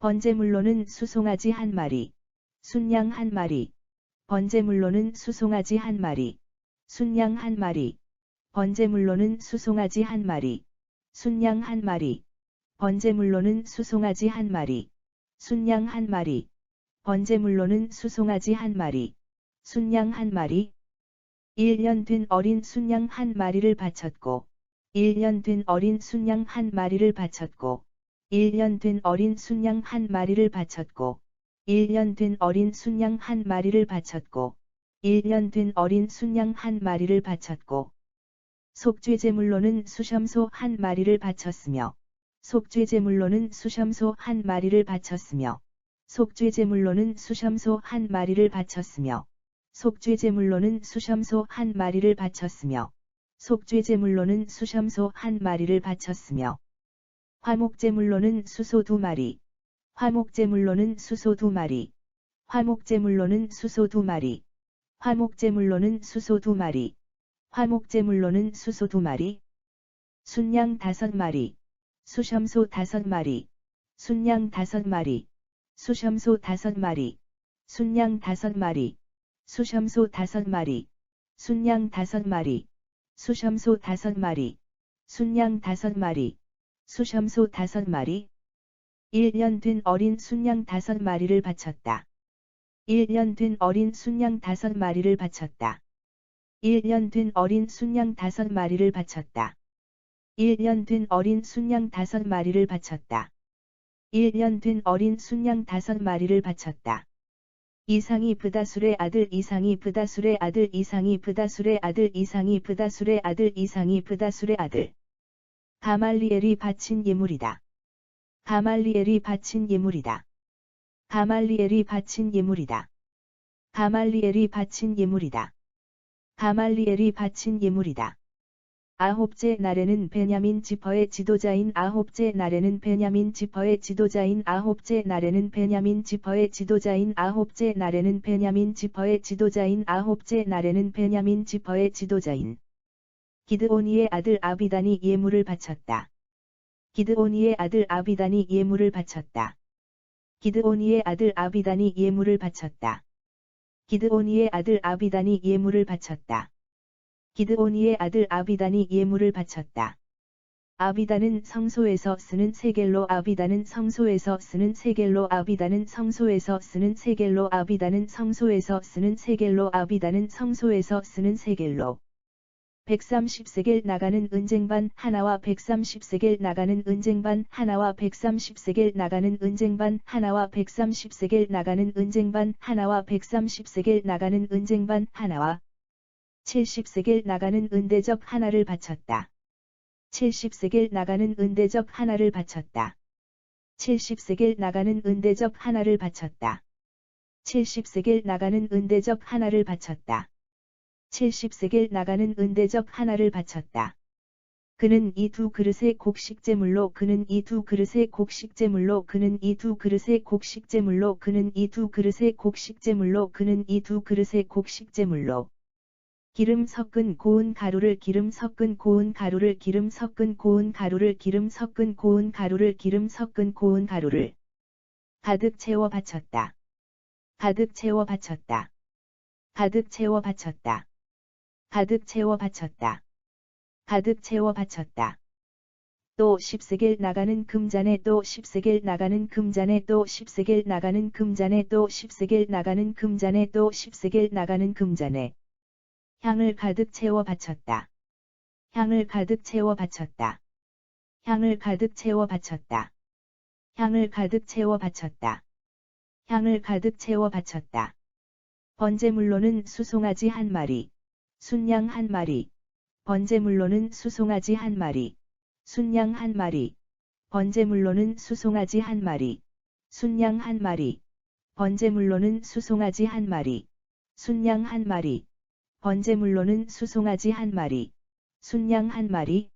번제물로는 수송아지 한 마리, 순양 한 마리, 번제물로는 수송아지 한 마리, 순양 한 마리, 번제물로는 수송아지 한 마리, 순양 한 마리, 번제물로는 수송아지 한 마리, 순양 한 마리, 번제물로는 수송아지 한 마리, 순양 한 마리, 1년 된 어린 순양 한 마리를 바쳤고, 1년 된 어린 순양 한 마리를 바쳤고, 1년 된 어린 순양 한 마리를 바쳤고, 1년 된 어린 순양 한 마리를 바쳤고, 1년 된 어린 순양 한 마리를 바쳤고, 속죄제물로는 수염소 한 마리를 바쳤으며, 속죄제물로는 수염소 한 마리를 바쳤으며, 속죄제물로는 수염소 한 마리를 바쳤으며, 속죄제물로는 수염소 한 마리를 바쳤으며, 속죄제물로는 수염소 한 마리를 바쳤으며, 화목제물로는 수소 2마리, 화목제물로는 수소 2마리, 화목제물로는 수소 2마리, 화목제물로는 수소 2마리, 화목제물로는 수소 2마리, 순양 5마리, 수염소 5마리, 순양 5마리, 수염소 5마리, 순양 5마리, 수염소 5마리, 순양 5마리, 수염소 5마리, 순양 5마리, 수염소 5마리, 1년 된 어린 순양 5마리를 바쳤다. 1년 된 어린 순양 5마리를 바쳤다. 1년 된 어린 순양 5마리를 바쳤다. 1년 된 어린 순양 5마리를 바쳤다. 1년 된 어린 순양 5마리를 바쳤다. 이상이 브다술의 아들 이상이 브다술의 아들 이상이 브다술의 아들 이상이 브다술의 아들 이상이 브다술의 아들 가말리엘이 바친 예물이다. 가말리엘이 바친 예물이다. 가말리엘이 바친 예물이다. 가말리엘이 바친 예물이다. 가말리엘이 바친 예물이다. 아홉째 날에는 베냐민 지파의 지도자인 아홉째 날에는 베냐민 지파의 지도자인 아홉째 날에는 베냐민 지파의 지도자인 아홉째 날에는 베냐민 지파의 지도자인 아홉째 날에는 베냐민 지파의 지도자인 기드오니의 아들 아비단이 예물을 바쳤다. 기드오니의 아들 아비단이 예물을 바쳤다. 기드오니의 아들 아비단이 예물을 바쳤다. 기드오니의 아들 아비단이 예물을 바쳤다. 기드오니의 아들 아비단이 예물을 바쳤다. 아비단은 성소에서 쓰는 세겔로 아비단은 성소에서 쓰는 세겔로 아비단은 성소에서 쓰는 세겔로 아비단은 성소에서 쓰는 세겔로 아비단은 성소에서 쓰는 세겔로 130세겔 나가는 은쟁반 하나와 130세겔 나가는 은쟁반 하나와 130세겔 나가는 은쟁반 하나와 130세겔 나가는 은쟁반 하나와 130세겔 나가는 은쟁반 하나와 70세겔 나가는 은대접 하나를 바쳤다. 70세겔 나가는 은대접 하나를 바쳤다. 70세겔 나가는 은대접 하나를 바쳤다. 70세겔 나가는 은대접 하나를 바쳤다. 70세겔 나가는 은대접 하나를 바쳤다. 그는 이 두 그릇의 곡식제물로 그는 이 두 그릇의 곡식제물로 그는 이 두 그릇의 곡식제물로 그는 이 두 그릇의 곡식제물로 그는 이 두 그릇의 곡식제물로 기름 섞은 고운 가루를 기름 섞은 고운 가루를 기름 섞은 고운 가루를 기름 섞은 고운 가루를 기름 섞은 고운 가루를 가득 채워 바쳤다. 가득 채워 바쳤다. 가득 채워 바쳤다. 가득 채워 바쳤다. 가득 채워 바쳤다. 또 10세겔 나가는 금잔에 또 10세겔 나가는 금잔에 또 10세겔 나가는 금잔에 또 10세겔 나가는 금잔에 또 10세겔 나가는 금잔에 향을 가득 채워 바쳤다. 향을 가득 채워 바쳤다. 향을 가득 채워 바쳤다. 향을 가득 채워 바쳤다. 향을 가득 채워 바쳤다. 번제물로는 수송아지 한 마리, 순양 한 마리, 번제물로는 수송아지 한 마리, 순양 한 마리, 번제물로는 수송아지 한 마리, 순양 한 마리, 번제물로는 수송아지 한 마리, 순양 한 마리, 번제물로는 수송아지 한 마리, 순양 한 마리,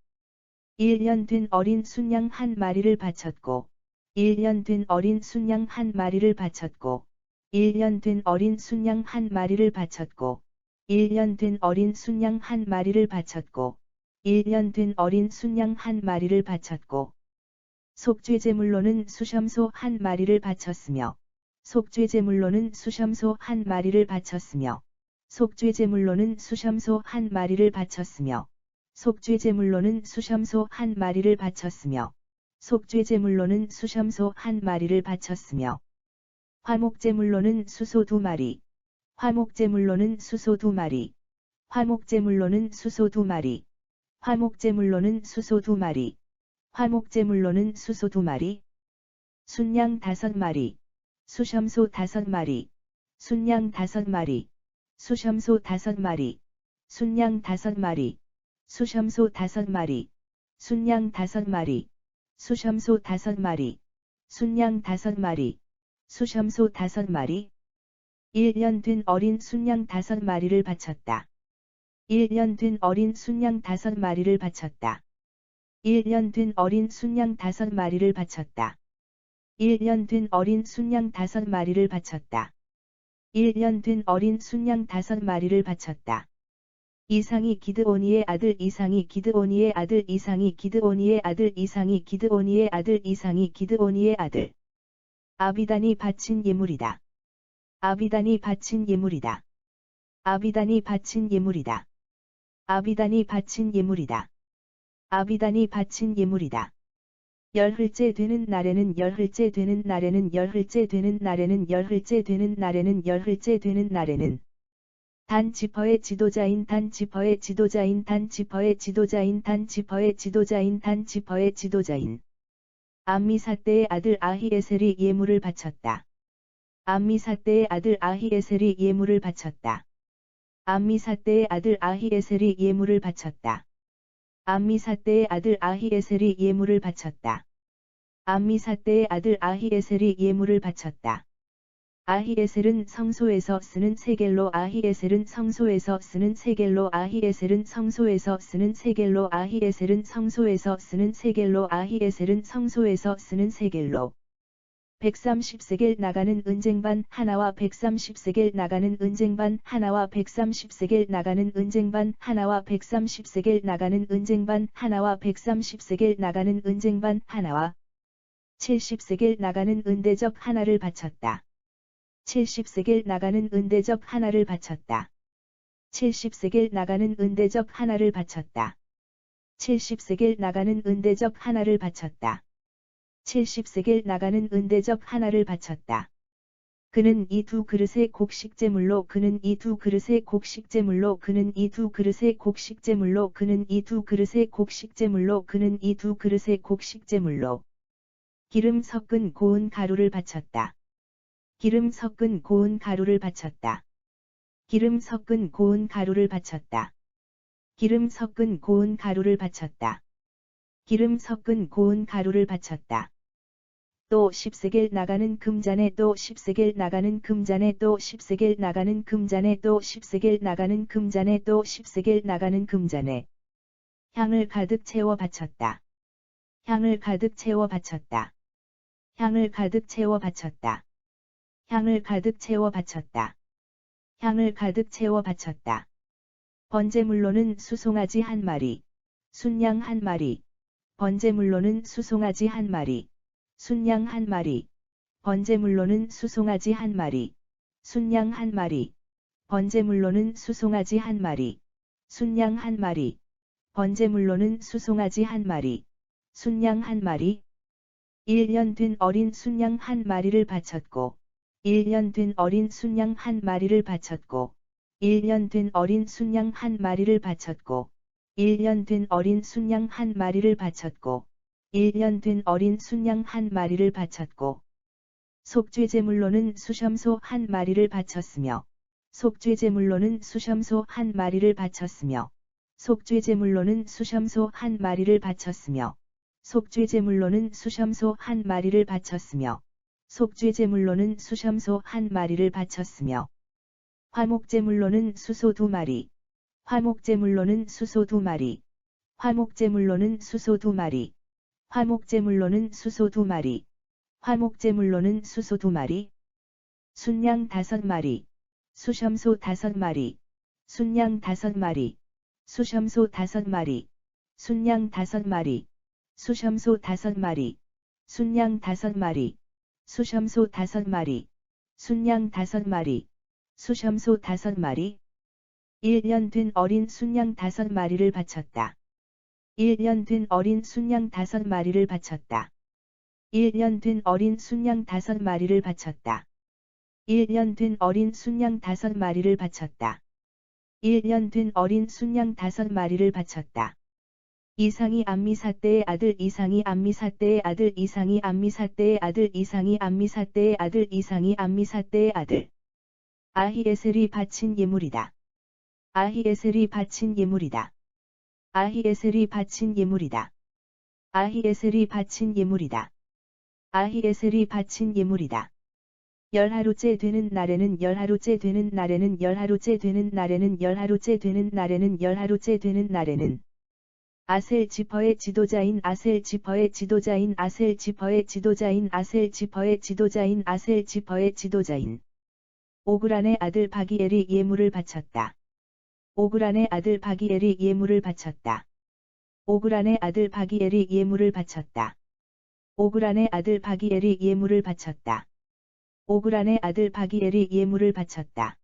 1년 된 어린 순양 한 마리를 바쳤고, 1년 된 어린 순양 한 마리를 바쳤고, 1년 된 어린 순양 한 마리를 바쳤고, 1년 된 어린 순양 한 마리를 바쳤고, 1년 된 어린 순양 한 마리를 바쳤고, 속죄제물로는 수염소 한 마리를 바쳤으며, 속죄제물로는 수염소 한 마리를 바쳤으며, 속죄제물로는 수염소 한 마리를 바쳤으며, 속죄제물로는 수염소 한 마리를 바쳤으며, 속죄제물로는 수염소 한 마리를 바쳤으며, 화목제물로는 수소 2마리, 화목제물로는 수소 2마리, 화목제물로는 수소 2마리, 화목제물로는 수소 2마리, 화목제물로는 수소 2마리, 순양 5마리, 수염소 5마리, 순양 5마리, 수염소 5마리, 순양 5마리, 수염소 5마리, 순양 5마리, 수염소 5마리, 순양 5마리, 수염소 5마리, 1년 된 어린 순양 5마리를 바쳤다. 1년 된 어린 순양 5마리를 바쳤다. 1년 된 어린 순양 5마리를 바쳤다. 1년 된 어린 순양 5마리를 바쳤다. 1년 된 어린 순양 5마리를 바쳤다. 이상이 기드오니의 아들 이상이 기드오니의 아들 이상이 기드오니의 아들 이상이 기드오니의 아들 이상이 기드오니의 아들 아비단이 바친 예물이다. 아비단이 바친 예물이다. 아비단이 바친 예물이다. 아비단이 바친 예물이다. 아비단이 바친 예물이다. 열흘째 되는 날에는 열흘째 되는 날에는 열흘째 되는 날에는 열흘째 되는 날에는 열흘째 되는 날에는 단 지퍼의 지도자인 단 지퍼의 지도자인 단 지퍼의 지도자인 단 지퍼의 지도자인 단 지퍼의 지도자인 암미사대의 아들 아히에셀이 예물을 바쳤다. 암미사대의 아들 아히에셀이 예물을 바쳤다. 암미사대의 아들 아히에셀이 예물을 바쳤다. 암미사대의 아들 아히에셀이 예물을 바쳤다. 암미사대의 아들 아히에셀이 예물을 바쳤다. 아히에셀은 성소에서 쓰는 세겔로 아히에셀은 성소에서 쓰는 세겔로 아히에셀은 성소에서 쓰는 세겔로 아히에셀은 성소에서 쓰는 세겔로 아히에셀은 성소에서 쓰는 세겔로 130세겔 나가는 은쟁반 하나와 130세겔 나가는 은쟁반 하나와 130세겔 나가는 은쟁반 하나와 130세겔 나가는 은쟁반 하나와 130세겔 나가는 은쟁반 하나와 70세겔 나가는 은대접 하나를 바쳤다. 70세겔 나가는 은대접 하나를 바쳤다. 70세겔 나가는 은대접 하나를 바쳤다. 70세겔 나가는 은대접 하나를 바쳤다. 70세겔 나가는 은대접 하나를 바쳤다. 그는 이 두 그릇의 곡식제물로 그는 이 두 그릇의 곡식제물로 그는 이 두 그릇의 곡식제물로 그는 이 두 그릇의 곡식제물로 그는 이 두 그릇의 곡식제물로 기름 섞은 고운 가루를 바쳤다. 기름 섞은 고운 가루를 바쳤다. 기름 섞은 고운 가루를 바쳤다. 기름 섞은 고운 가루를 바쳤다. 기름 섞은 고운 가루를 바쳤다. 또 10세겔 나가는 금잔에 또 10세겔 나가는 금잔에 또 10세겔 나가는 금잔에 또 10세겔 나가는 금잔에 또 10세겔 나가는 금잔에 향을 가득 채워 바쳤다. 향을 가득 채워 바쳤다. 향을 가득 채워 바쳤다. 향을 가득 채워 바쳤다. 향을 가득 채워 바쳤다. 번제물로는 수송아지 한 마리, 순양 한 마리, 번제물로는 수송아지 한 마리, 순양 한 마리, 번제물로는 수송아지 한 마리, 순양 한 마리, 번제물로는 수송아지 한 마리, 순양 한 마리, 번제물로는 수송아지 한 마리, 순양 한 마리, 1년 된 어린 순양 한 마리를 바쳤고, 1년 된 어린 순양 한 마리를 바쳤고, 1년 된 어린 순양 한 마리를 바쳤고, 1년 된 어린 순양 한 마리를 바쳤고, 1년 된 어린 순양 한 마리를 바쳤고, 속죄제물로는 수염소 한 마리를 바쳤으며, 속죄제물로는 수염소 한 마리를 바쳤으며, 속죄제물로는 수염소 한 마리를 바쳤으며, 속죄제물로는 수염소 한 마리를 바쳤으며, 속죄제물로는 수염소 한 마리를 바쳤으며, 화목제물로는 수소 2마리, 화목제물로는 수소 2마리, 화목제물로는 수소 2마리, 화목제물로는 수소 2마리, 화목제물로는 수소 2마리, 순양 5마리, 수염소 5마리, 순양 5마리, 수염소 5마리, 순양 5마리, 수염소 5마리, 순양 5마리, 수염소 5마리, 순양 5마리, 수염소 5마리, 1년 된 어린 순양 5마리를 바쳤다. 1년 된 어린 순양 5마리를 바쳤다. 1년 된 어린 순양 5마리를 바쳤다. 1년 된 어린 순양 5마리를 바쳤다. 1년 된 어린 순양 5마리를 바쳤다. 이상이 암미사대의 아들 이상이 암미사대의 아들 이상이 암미사대의 아들 이상이 암미사대의 아들 이상이 암미사대의 아들 아히에셀이 바친 예물이다. 아히에셀이 바친 예물이다. 아히에셀이 바친 예물이다. 아히에셀이 바친 예물이다. 아히에셀이 바친 예물이다. 10하루째 되는 날에는 10하루째 되는 날에는 10하루째 되는 날에는 10하루째 되는 날에는 10하루째 되는 날에는 아셀 지퍼의 지도자인 아셀 지퍼의 지도자인 아셀 지퍼의 지도자인 아셀 지퍼의 지도자인 아셀 지퍼의 지도자인 오그란의 아들 바기엘이 예물을 바쳤다. 오그란의 아들 바기엘이 예물을 바쳤다. 오그란의 아들 바기엘이 예물을 바쳤다. 오그란의 아들 바기엘이 예물을 바쳤다. 오그란의 아들 바기엘이 예물을 바쳤다.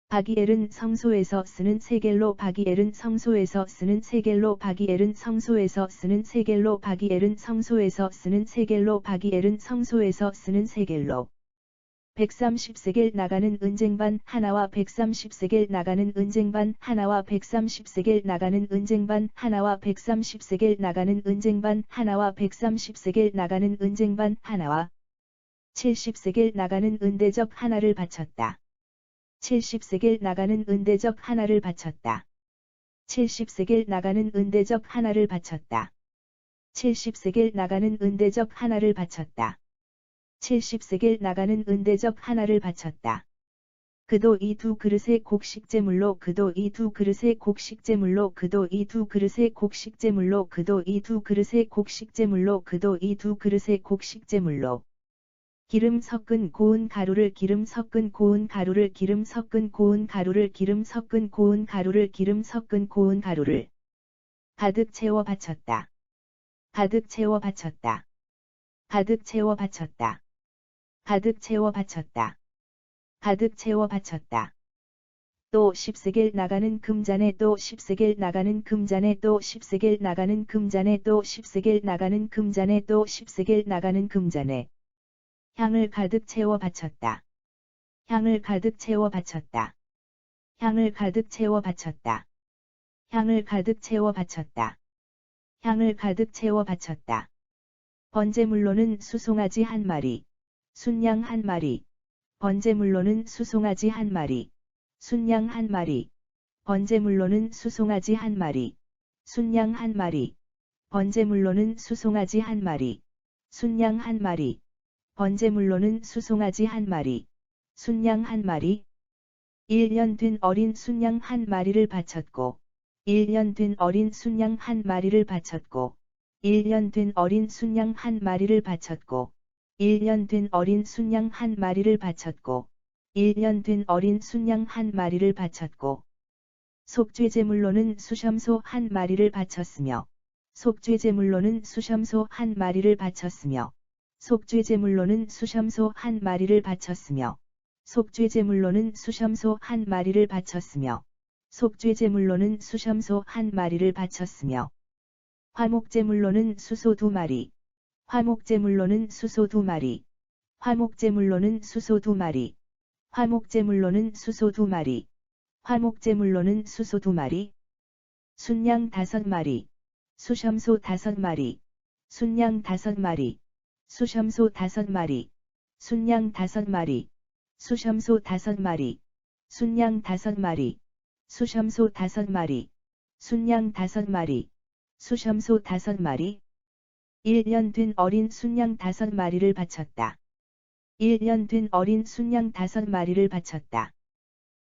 바기엘은 성소에서 쓰는 세겔로 바기엘은 성소에서 쓰는 세겔로 바기엘은 성소에서 쓰는 세겔로 바기엘은 성소에서 쓰는 세겔로 바기엘은 성소에서 쓰는 세겔로 130세겔 나가는 은쟁반 하나와 130세겔 나가는 은쟁반 하나와 130세겔 나가는 은쟁반 하나와 130세겔 나가는 은쟁반 하나와 130세겔 나가는 은쟁반 하나와 70세겔 나가는 은대적 하나를 바쳤다. 70세겔 나가는 은대적 하나를 바쳤다. 70세겔 나가는 은대적 하나를 바쳤다. 70세겔 나가는 은대적 하나를 바쳤다. 70세겔 나가는 은대적 하나를 바쳤다. 그도 이 2그릇의 곡식제물로 그도 이 2그릇의 곡식제물로 그도 이 2그릇의 곡식제물로 그도 이 2그릇의 곡식제물로 그도 이 2그릇의 곡식제물로 기름 섞은 고운 가루를 기름 섞은 고운 가루를 기름 섞은 고운 가루를 기름 섞은 고운 가루를 기름 섞은 고운 가루를 가득 채워 바쳤다. 가득 채워 바쳤다. 가득 채워 바쳤다. 가득 채워 바쳤다. 가득 채워 바쳤다. 또 10세겔 나가는 금잔에 또 10세겔 나가는 금잔에 또 10세겔 나가는 금잔에 또 10세겔 나가는 금잔에 또 10세겔 나가는 금잔에 향을 가득 채워 바쳤다. 향을 가득 채워 바쳤다. 향을 가득 채워 바쳤다. 향을 가득 채워 바쳤다. 향을 가득 채워 바쳤다. 번제물로는 수송아지 한 마리, 순양 한 마리, 번제물로는 수송아지 한 마리, 순양 한 마리, 번제물로는 수송아지 한 마리, 순양 한 마리, 번제물로는 수송아지 한 마리, 순양 한 마리, 번제물로는 수송아지 한 마리, 순양 한 마리. 1년 된 어린 순양 한 마리를 바쳤고, 1년 된 어린 순양 한 마리를 바쳤고, 1년 된 어린 순양 한 마리를 바쳤고, 1년 된 어린 순양 한 마리를 바쳤고, 1년 된 어린 순양 한 마리를 바쳤고, 속죄제물로는 수염소 한 마리를 바쳤으며, 속죄제물로는 수염소 한 마리를 바쳤으며, 속죄제물로는 수염소 한 마리를 바쳤으며, 속죄제물로는 수염소 한 마리를 바쳤으며, 속죄제물로는 수염소 한 마리를 바쳤으며, 화목제물로는 수소 2마리, 화목제물로는 수소 2마리, 화목제물로는 수소 2마리, 화목제물로는 수소 2마리, 화목제물로는 수소 2마리, 순양 5마리, 수염소 5마리, 순양 5마리, 수염소 5마리, 순양 5마리, 수염소 5마리, 순양 5마리, 수염소 5마리, 순양 5마리, 수염소 5마리. 1년 된 어린 순양 5마리를 바쳤다. 1년 된 어린 순양 5마리를 바쳤다.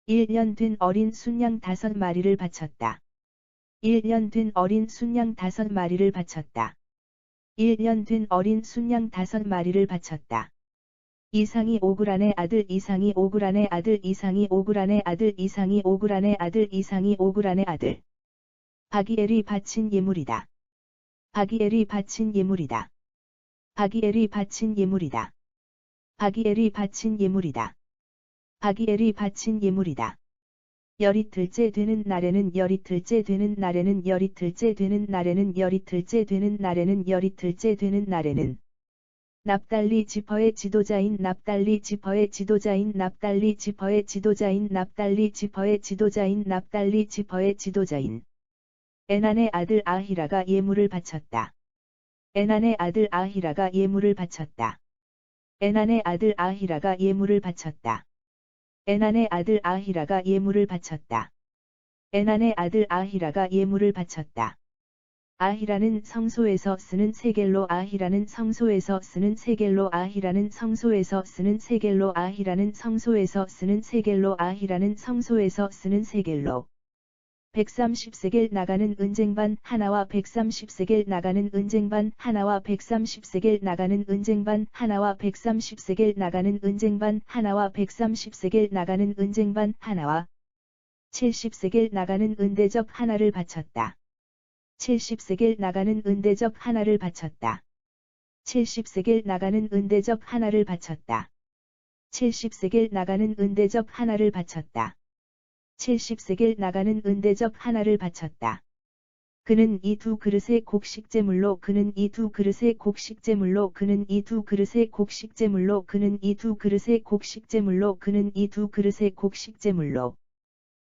1년 된 어린 순양 5마리를 바쳤다. 1년 된 어린 순양 5마리를 바쳤다. 1년 된 어린 순양 5마리를 바쳤다. 이상이 오그란의 아들 이상이 오그란의 아들 이상이 오그란의 아들 이상이 오그란의 아들 이상이 오그란의 아들. 바기엘이 바친 예물이다. 바기엘이 바친 예물이다. 바기엘이 바친 예물이다. 바기엘이 바친 예물이다. 바기엘이 바친 예물이다. 열이틀째 되는 날에는 열이틀째 되는 날에는 열이틀째 되는 날에는 열이틀째 되는 날에는 열이틀째 되는 날에는 납달리 지퍼의 지도자인 납달리 지퍼의 지도자인 납달리 지퍼의 지도자인 납달리 지퍼의 지도자인 납달리 지퍼의 지도자인 에난의 아들 아히라가 예물을 바쳤다. 에난의 아들 아히라가 예물을 바쳤다. 에난의 아들 아히라가 예물을 바쳤다. 에난의 아들 아히라가 예물을 바쳤다. 에난의 아들 아히라가 예물을 바쳤다. 아히라는 성소에서 쓰는 세겔로 아히라는 성소에서 쓰는 세겔로 아히라는 성소에서 쓰는 세겔로 아히라는 성소에서 쓰는 세겔로 아히라는 성소에서 쓰는 세겔로 130세겔 나가는 은쟁반 하나와 130세겔 나가는 은쟁반 하나와 130세겔 나가는 은쟁반 하나와 130세겔 나가는 은쟁반 하나와 130세겔 나가는 은쟁반 하나와 70세겔 나가는 은대접 하나를 바쳤다. 70세겔 나가는 은대접 하나를 바쳤다. 70세겔 나가는 은대접 하나를 바쳤다. 70세겔 나가는 은대접 하나를 바쳤다. 70세겔 나가는 은대접 하나를 바쳤다. 그는 이 두 그릇의 곡식제물로 그는 이 두 그릇의 곡식제물로 그는 이 두 그릇의 곡식제물로 그는 이 두 그릇의 곡식제물로 그는 이 두 그릇의 곡식제물로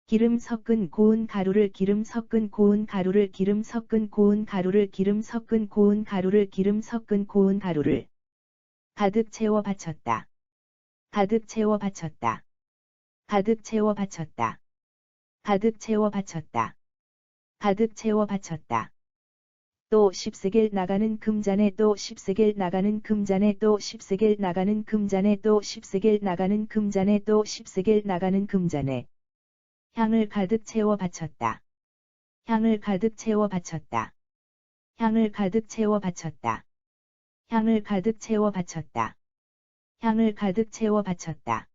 기름 섞은 고운 가루를 기름 섞은 고운 가루를 기름 섞은 고운 가루를 기름 섞은 고운 가루를 기름 섞은 고운 가루를 가득 채워 바쳤다. 가득 채워 바쳤다. 가득 채워 바쳤다. 가득 채워 바쳤다. 가득 채워 바쳤다. 또 10세겔 나가는 금잔에 또 10세겔 나가는 금잔에 또 10세겔 나가는 금잔에 또 10세겔 나가는 금잔에 또 10세겔 나가는 금잔에 향을 가득 채워 바쳤다. 향을 가득 채워 바쳤다. 향을 가득 채워 바쳤다. 향을 가득 채워 바쳤다. 향을 가득 채워 바쳤다.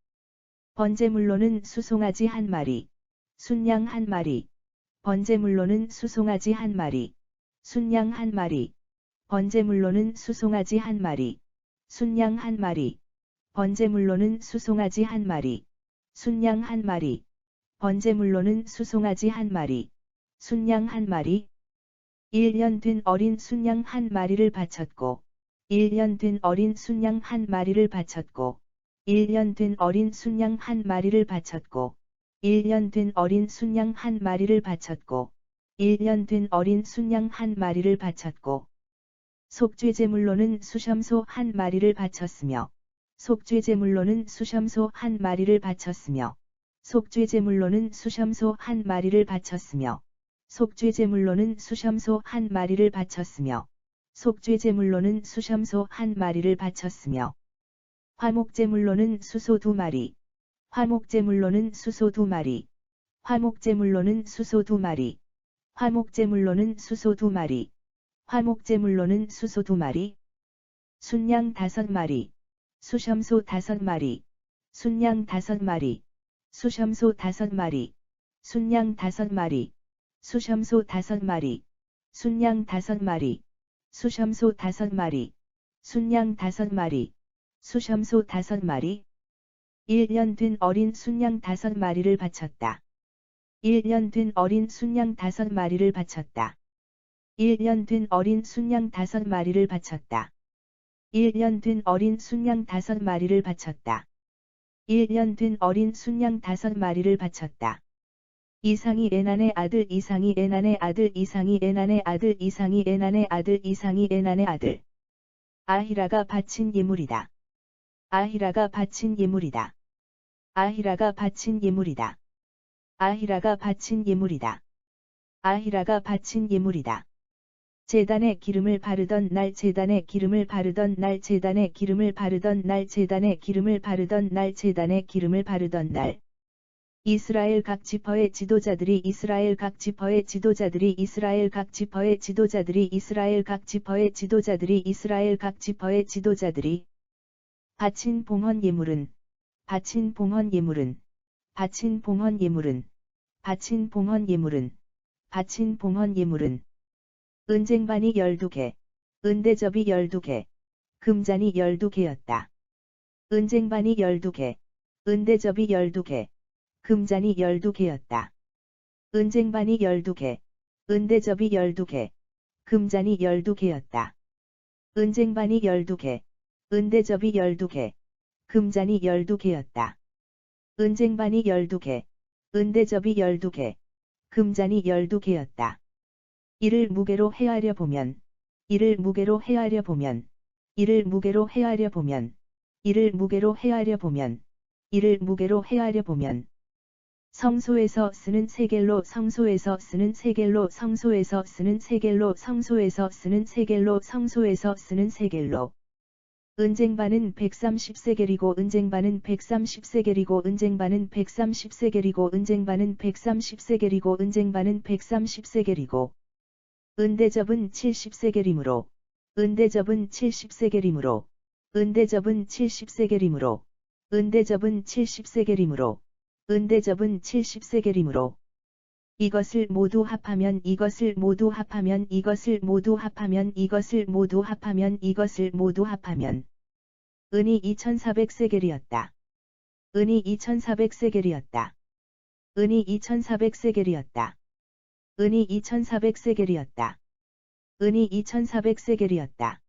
번제물로는 수송아지 한 마리, 순양 한 마리, 번제물로는 수송아지 한 마리, 순양 한 마리, 번제물로는 수송아지 한 마리, 순양 한 마리, 번제물로는 수송아지 한 마리, 순양 한 마리, 번제물로는 수송아지 한 마리, 순양 한 마리. 1년 된 어린 순양 한 마리를 바쳤고, 1년 된 어린 순양 한 마리를 바쳤고, 1년 된 어린 순양 한 마리를 바쳤고, 1년 된 어린 순양 한 마리를 바쳤고, 1년 된 어린 순양 한 마리를 바쳤고, 속죄제물로는 수염소 한 마리를 바쳤으며, 속죄제물로는 수염소 한 마리를 바쳤으며, 속죄제물로는 수염소 한 마리를 바쳤으며 속죄제물로는 수염소 한 마리를 바쳤으며 속죄제물로는 수염소 한 마리를 바쳤으며 화목제물로는 수소 2마리 화목제물로는 수소 2마리 화목제물로는 수소 2마리 화목제물로는 수소 2마리 화목제물로는 수소 2마리 순양 5마리 수염소 5마리 순양 5마리 수염소 5마리 순양 5마리 수염소 5마리 순양 5마리 수염소 5마리 순양 5마리 수염소 5마리 1년 된 어린 순양 5마리를 바쳤다. 1년 된 어린 순양 5마리를 바쳤다. 1년 된 어린 순양 5마리를 바쳤다. 1년 된 어린 순양 5마리를 바쳤다. 1년 된 어린 순양 5마리를 바쳤다. 이상이 에난의 아들 이상이 에난의 아들 이상이 에난의 아들 이상이 에난의 아들 이상이 에난의 아들 아히라가 바친 예물이다. 아히라가 바친 예물이다. 아히라가 바친 예물이다. 아히라가 바친 예물이다. 아히라가 바친 예물이다. 제단에 기름을 바르던 날 제단에 기름을 바르던 날 제단에 기름을 바르던 날 제단에 기름을 바르던 날 제단에 기름을 바르던 날 이스라엘 각 지파의 지도자들이 이스라엘 각 지파의 지도자들이 이스라엘 각 지파의 지도자들이 이스라엘 각 지파의 지도자들이 이스라엘 각 지파의 지도자들이 바친 봉헌 예물은 바친 봉헌 예물은 바친 봉헌 예물은 바친 봉헌 예물은 바친 봉헌 예물은 은쟁반이 12개, 은대접이 12개, 금잔이 12개였다. 은쟁반이 12개, 은대접이 12개, 금잔이 12개였다. 은쟁반이 12개, 은대접이 12개, 금잔이 12개였다. 은쟁반이 12개, 은대접이 12개, 금잔이 12개였다. 은쟁반이 12개, 은대접이 12개, 금잔이 12개였다. 이를 무게로 헤아려 보면, 이를 무게로 헤아려 보면, 이를 무게로 헤아려 보면, 이를 무게로 헤아려 보면, 이를 무게로 헤아려 보면, 성소에서 쓰는 세겔로 성소에서 쓰는 세겔로 성소에서 쓰는 세겔로 성소에서 쓰는 세겔로 성소에서 쓰는 세겔로 은쟁반은 130세겔이고 은쟁반은 130세겔이고 은쟁반은 130세겔이고 은쟁반은 130세겔이고 은쟁반은 130세겔이고 은대접은 70세겔이므로 은대접은 70세겔이므로 은대접은 70세겔이므로 은대접은 70세겔이므로 은대접은 70세겔이므로 이것을 모두 합하면 이것을 모두 합하면 이것을 모두 합하면 이것을 모두 합하면 이것을 모두 합하면 은이 2400세겔이었다. 은이 2400세겔이었다. 은이 2400세겔이었다. 은이 2400세겔이었다. 은이 2400세겔이었다.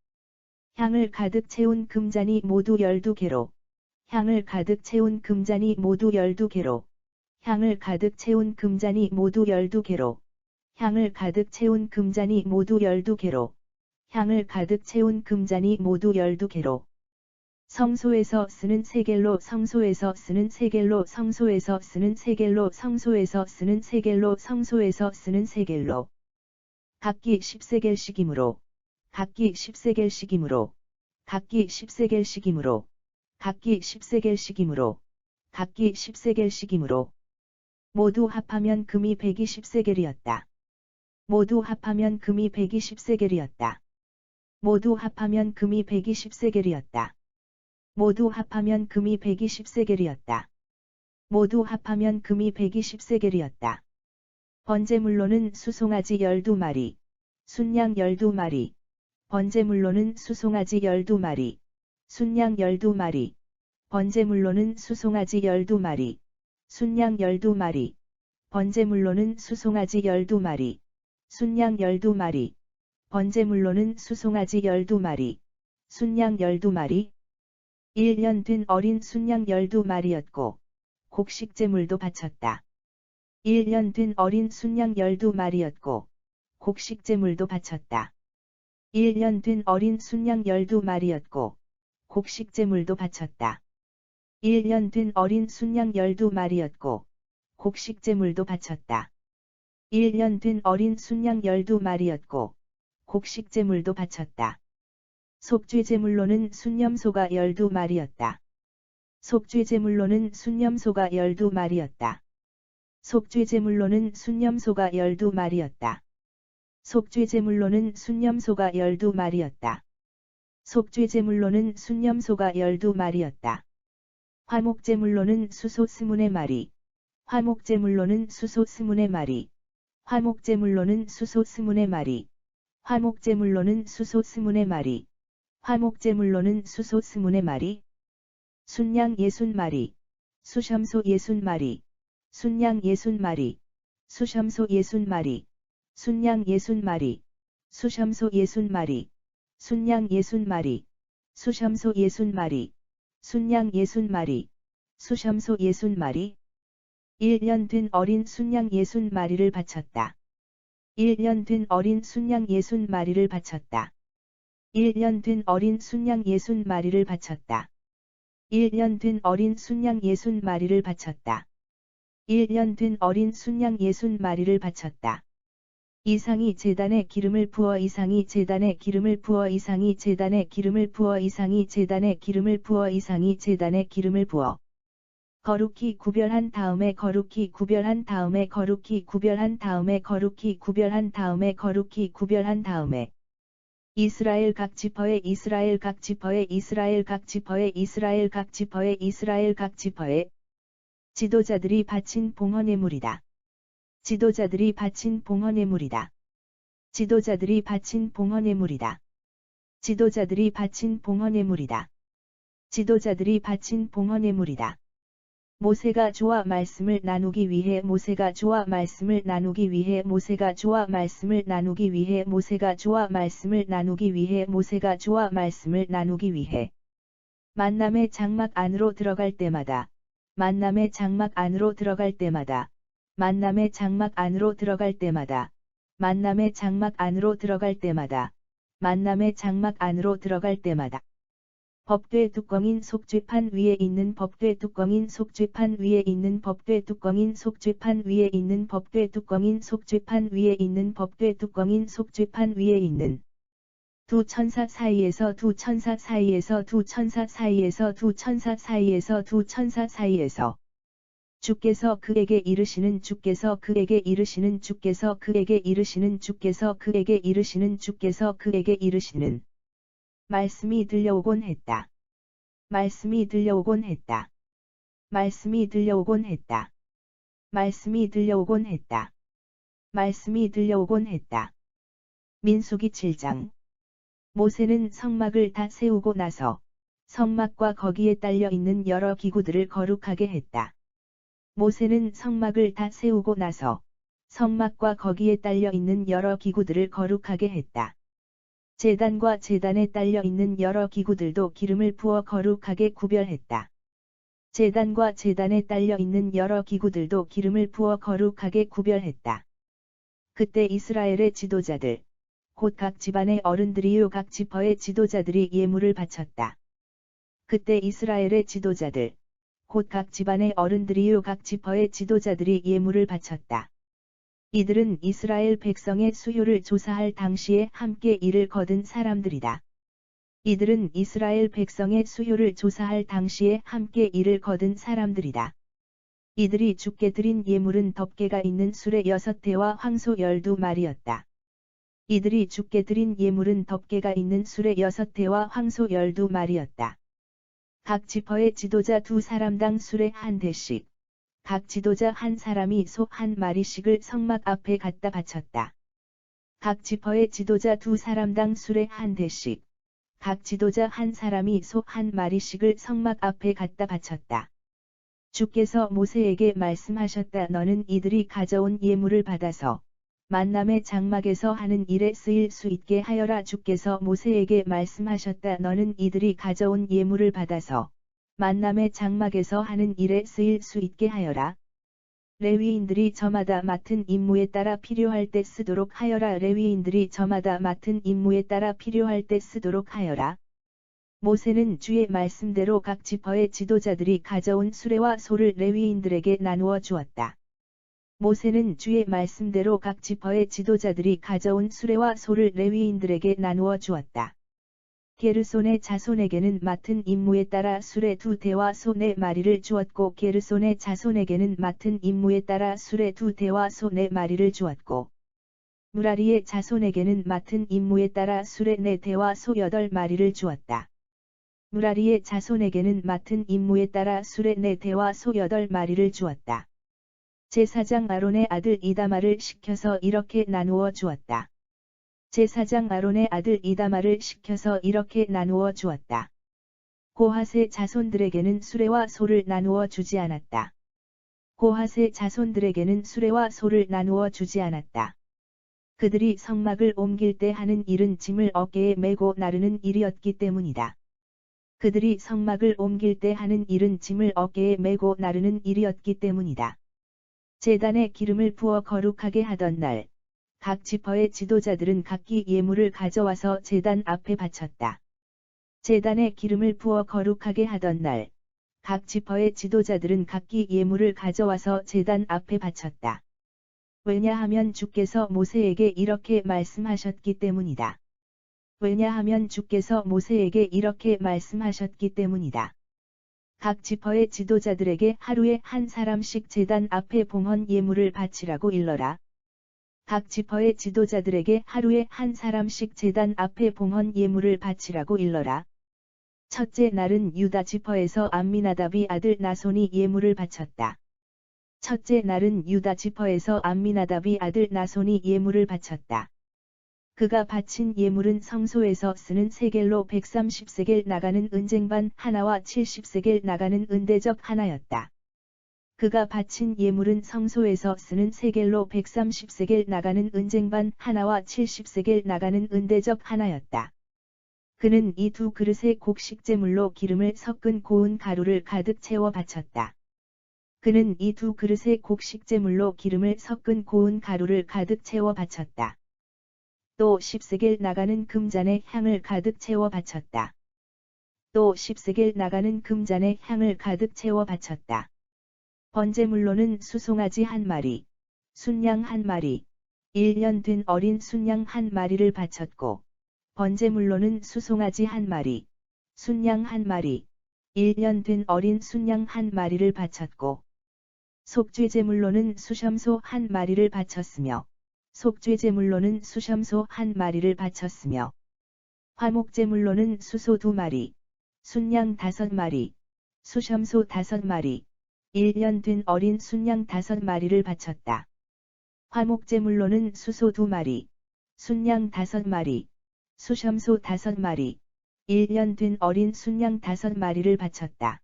향을 가득 채운 금잔이 모두 12개로 향을 가득 채운 금잔이 모두 12개로 향을 가득 채운 금잔이 모두 12개로 향을 가득 채운 금잔이 모두 12개로 향을 가득 채운 금잔이 모두 12개로 성소에서 쓰는 세겔로 성소에서 쓰는 세겔로 성소에서 쓰는 세겔로 성소에서 쓰는 세겔로 성소에서 쓰는 세겔로 각기 10세겔씩이므로 각기 10세겔씩이므로 각기 10세겔씩이므로 각기 10세겔씩이므로 각기 10세겔씩이므로 모두 합하면 금이 120세겔이었다. 모두 합하면 금이 120세겔이었다. 모두 합하면 금이 120세겔이었다. 모두 합하면 금이 120세겔이었다. 모두 합하면 금이 120세겔이었다. 번제물로는 수송아지 12마리, 순양 12마리, 번제물로는 수송아지 12마리, 순양 12마리, 번제물로는 수송아지 12마리, 순양 12마리, 번제물로는 수송아지 12마리, 순양 12마리, 번제물로는 수송아지 12마리, 순양 12마리, 1년 된 어린 순양 12마리였고, 곡식제물도 바쳤다. 1년 된 어린 순양 12마리였고, 곡식제물도 바쳤다. 1년 된 어린 순양 12마리였고, 곡식제물도 바쳤다. 1년 된 어린 순양 12마리였고 곡식제물도 바쳤다. 1년 된 어린 순양 12마리였고 곡식제물도 바쳤다. 속죄제물로는 순염소가 12마리였다. 속죄제물로는 순염소가 12마리였다. 속죄제물로는 순염소가 12마리였다. 속죄제물로는 순염소가 12마리였다. 속죄제물로는 순염소가 12마리였다. 화목제물로는 수소 20마리. 화목제물로는 수소 20마리. 화목제물로는 수소 20마리. 화목제물로는 수소 20마리. 화목제물로는 수소 20마리. 순양 60마리. 수염소 60마리. 순양 60마리. 수염소 60마리. 순양 60마리. 수염소 60마리. 순양 60마리. 수염소 60마리. 순양 60마리. 수염소 60마리. 1년 된 어린 순양 60마리를 바쳤다. 1년 된 어린 순양 60마리를 바쳤다. 1년 된 어린 순양 60마리를 바쳤다. 1년 된 어린 순양 60마리를 바쳤다. 1년 된 어린 순양 60마리를 바쳤다. 이상이 제단에 기름을 부어 이상이 제단에 기름을 부어 이상이 제단에 기름을 부어 이상이 제단에 기름을 부어 이상이 제단에 기름을 부어 거룩히 구별한 다음에 거룩히 구별한 다음에 거룩히 구별한 다음에 거룩히 구별한 다음에 거룩히 구별한 다음에 이스라엘 각 지파의 이스라엘 각 지파의 이스라엘 각 지파의 이스라엘 각 지파의 이스라엘 각 지파의 지도자들이 바친 봉헌예물이다. 지도자들이 바친 봉헌예물이다. 지도자들이 바친 봉헌예물이다. 지도자들이 바친 봉헌예물이다. 지도자들이 바친 봉헌예물이다. 모세가 저와 말씀을 나누기 위해 모세가 저와 말씀을 나누기 위해 모세가 저와 말씀을 나누기 위해 모세가 저와 말씀을 나누기 위해 모세가 저와 말씀을 나누기 위해 만남의 장막 안으로 들어갈 때마다 만남의 장막 안으로 들어갈 때마다 만남의 장막 안으로 들어갈 때마다 만남의 장막 안으로 들어갈 때마다 만남의 장막 안으로 들어갈 때마다 법궤 뚜껑인 속죄판 위에 있는 법궤 뚜껑인 속죄판 위에 있는 법궤 뚜껑인 속죄판 위에 있는 법궤 뚜껑인 속죄판 위에 있는 법궤 뚜껑인 속죄판 위에 있는 두 천사 사이에서 두 천사 사이에서 두 천사 사이에서 두 천사 사이에서 두 천사 사이에서 주께서 그에게 이르시는 주께서 그에게 이르시는 주께서 그에게 이르시는 주께서 그에게 이르시는 주께서 그에게 이르시는 말씀이 들려오곤 했다. 말씀이 들려오곤 했다. 말씀이 들려오곤 했다. 말씀이 들려오곤 했다. 말씀이 들려오곤 했다. 민수기 7장. 모세는 성막을 다 세우고 나서 성막과 거기에 딸려 있는 여러 기구들을 거룩하게 했다. 모세는 성막을 다 세우고 나서 성막과 거기에 딸려 있는 여러 기구들을 거룩하게 했다. 제단과 제단에 딸려 있는 여러 기구들도 기름을 부어 거룩하게 구별했다. 제단과 제단에 딸려 있는 여러 기구들도 기름을 부어 거룩하게 구별했다. 그때 이스라엘의 지도자들, 곧 각 집안의 어른들이요 각 지파의 지도자들이 예물을 바쳤다. 그때 이스라엘의 지도자들, 곧 각 집안의 어른들이요 각 지파의 지도자들이 예물을 바쳤다. 이들은 이스라엘 백성의 수요를 조사할 당시에 함께 일을 거둔 사람들이다. 이들은 이스라엘 백성의 수요를 조사할 당시에 함께 일을 거둔 사람들이다. 이들이 주께 드린 예물은 덮개가 있는 수레 6대와 황소 12마리였다. 이들이 주께 드린 예물은 덮개가 있는 수레 6대와 황소 12마리였다. 각 지파의 지도자 2사람당 수레 1대씩, 각 지도자 한 사람이 소 1마리씩을 성막 앞에 갖다 바쳤다. 각 지파의 지도자 2사람당 수레 1대씩, 각 지도자 한 사람이 소 1마리씩을 성막 앞에 갖다 바쳤다. 주께서 모세에게 말씀하셨다. 너는 이들이 가져온 예물을 받아서 만남의 장막에서 하는 일에 쓰일 수 있게 하여라. 주께서 모세에게 말씀하셨다. 너는 이들이 가져온 예물을 받아서 만남의 장막에서 하는 일에 쓰일 수 있게 하여라. 레위인들이 저마다 맡은 임무에 따라 필요할 때 쓰도록 하여라. 레위인들이 저마다 맡은 임무에 따라 필요할 때 쓰도록 하여라. 모세는 주의 말씀대로 각 지파의 지도자들이 가져온 수레와 소를 레위인들에게 나누어 주었다. 모세는 주의 말씀대로 각 지파의 지도자들이 가져온 수레와 소를 레위인들에게 나누어 주었다. 게르손의 자손에게는 맡은 임무에 따라 수레 2대와 소 4마리를 주었고 게르손의 자손에게는 맡은 임무에 따라 수레 2대와 소 4마리를 주었고 무라리의 자손에게는 맡은 임무에 따라 수레 4대와 소 8마리를 주었다. 무라리의 자손에게는 맡은 임무에 따라 수레 4대와 소 8마리를 주었다. 제사장 아론의 아들 이다마를 시켜서 이렇게 나누어 주었다. 제사장 아론의 아들 이다마를 시켜서 이렇게 나누어 주었다. 고핫의 자손들에게는 수레와 소를 나누어 주지 않았다. 고핫의 자손들에게는 수레와 소를 나누어 주지 않았다. 그들이 성막을 옮길 때 하는 일은 짐을 어깨에 메고 나르는 일이었기 때문이다. 그들이 성막을 옮길 때 하는 일은 짐을 어깨에 메고 나르는 일이었기 때문이다. 제단에 기름을 부어 거룩하게 하던 날, 각 지파의 지도자들은 각기 예물을 가져와서 제단 앞에 바쳤다. 제단에 기름을 부어 거룩하게 하던 날, 각 지파의 지도자들은 각기 예물을 가져와서 제단 앞에 바쳤다. 왜냐하면 주께서 모세에게 이렇게 말씀하셨기 때문이다. 왜냐하면 주께서 모세에게 이렇게 말씀하셨기 때문이다. 각 지파의 지도자들에게 하루에 한 사람씩 제단 앞에 봉헌 예물을 바치라고 일러라. 각 지파의 지도자들에게 하루에 한 사람씩 제단 앞에 봉헌 예물을 바치라고 일러라. 첫째 날은 유다 지파에서 암미나답이 아들 나손이 예물을 바쳤다. 첫째 날은 유다 지파에서 암미나답이 아들 나손이 예물을 바쳤다. 그가 바친 예물은 성소에서 쓰는 세겔로 130세겔 나가는 은쟁반 하나와 70세겔 나가는 은대접 하나였다. 그가 바친 예물은 성소에서 쓰는 세겔로 130세겔 나가는 은쟁반 하나와 70세겔 나가는 은대접 하나였다. 그는 이 두 그릇에 곡식제물로 기름을 섞은 고운 가루를 가득 채워 바쳤다. 그는 이 두 그릇에 곡식제물로 기름을 섞은 고운 가루를 가득 채워 바쳤다. 또 10세겔 나가는 금잔에 향을 가득 채워 바쳤다. 또 10세겔 나가는 금잔에 향을 가득 채워 바쳤다. 번제물로는 수송아지 1마리, 순양 1마리, 1년 된 어린 순양 1마리를 바쳤고, 번제물로는 수송아지 1마리, 순양 1마리, 1년 된 어린 순양 1마리를 바쳤고, 속죄제물로는 수염소 1마리를 바쳤으며, 속죄제물로는 수염소 1마리를 바쳤으며, 화목제물로는 수소 2마리, 순양 5마리, 수염소 5마리, 1년 된 어린 순양 5마리를 바쳤다. 화목제물로는 수소 2마리, 순양 5마리, 수염소 5마리, 1년 된 어린 순양 5마리를 바쳤다.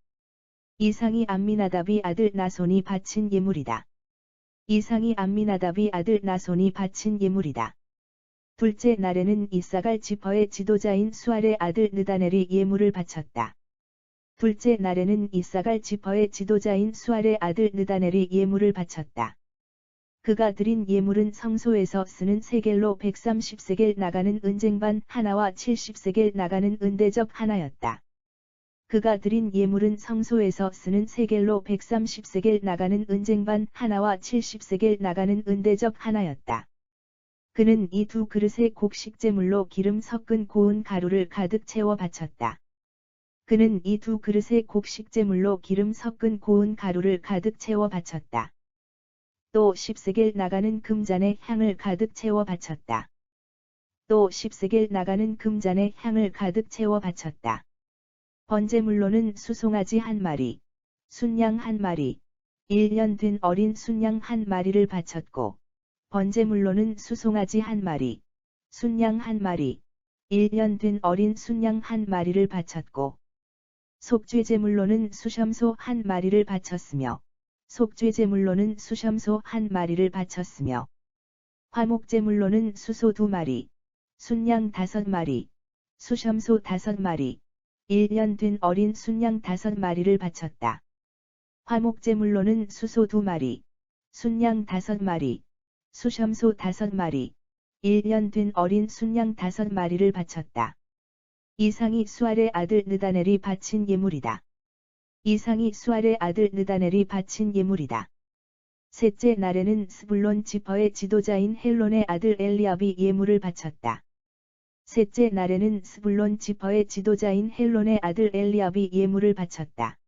이상이 암미나답이 아들 나손이 바친 예물이다. 이상이 암미나답이 아들 나손이 바친 예물이다. 둘째 날에는 이사갈 지파의 지도자인 수알의 아들 느다넬이 예물을 바쳤다. 둘째 날에는 이사갈 지파의 지도자인 수알의 아들 느다넬이 예물을 바쳤다. 그가 드린 예물은 성소에서 쓰는 세겔로 130세겔 나가는 은쟁반 하나와 70세겔 나가는 은대접 하나였다. 그가 드린 예물은 성소에서 쓰는 세겔로 130세겔 나가는 은쟁반 하나와 70세겔 나가는 은대접 하나였다. 그는 이 두 그릇에 곡식제물로 기름 섞은 고운 가루를 가득 채워 바쳤다. 그는 이 두 그릇에 곡식제물로 기름 섞은 고운 가루를 가득 채워 바쳤다. 또 10세겔 나가는 금잔에 향을 가득 채워 바쳤다. 또 10세겔 나가는 금잔에 향을 가득 채워 바쳤다. 번제물로는 수송아지 1마리, 순양 1마리, 1년 된 어린 순양 1마리를 바쳤고, 번제물로는 수송아지 1마리, 순양 1마리, 1년 된 어린 순양 1마리를 바쳤고, 속죄제물로는 수염소 1마리를 바쳤으며, 속죄제물로는 수염소 1마리를 바쳤으며, 화목제물로는 수소 2마리, 순양 5마리, 수염소 5마리, 1년 된 어린 순양 5마리를 바쳤다. 화목제물로는 수소 2마리, 순양 5마리, 수염소 5마리, 1년 된 어린 순양 5마리를 바쳤다. 이상이 수알의 아들 느다넬이 바친 예물이다. 이상이 수알의 아들 느다넬이 바친 예물이다. 셋째 날에는 스불론 지파의 지도자인 헬론의 아들 엘리압이 예물을 바쳤다. 셋째 날에는 스불론 지파의 지도자인 헬론의 아들 엘리압이 예물을 바쳤다.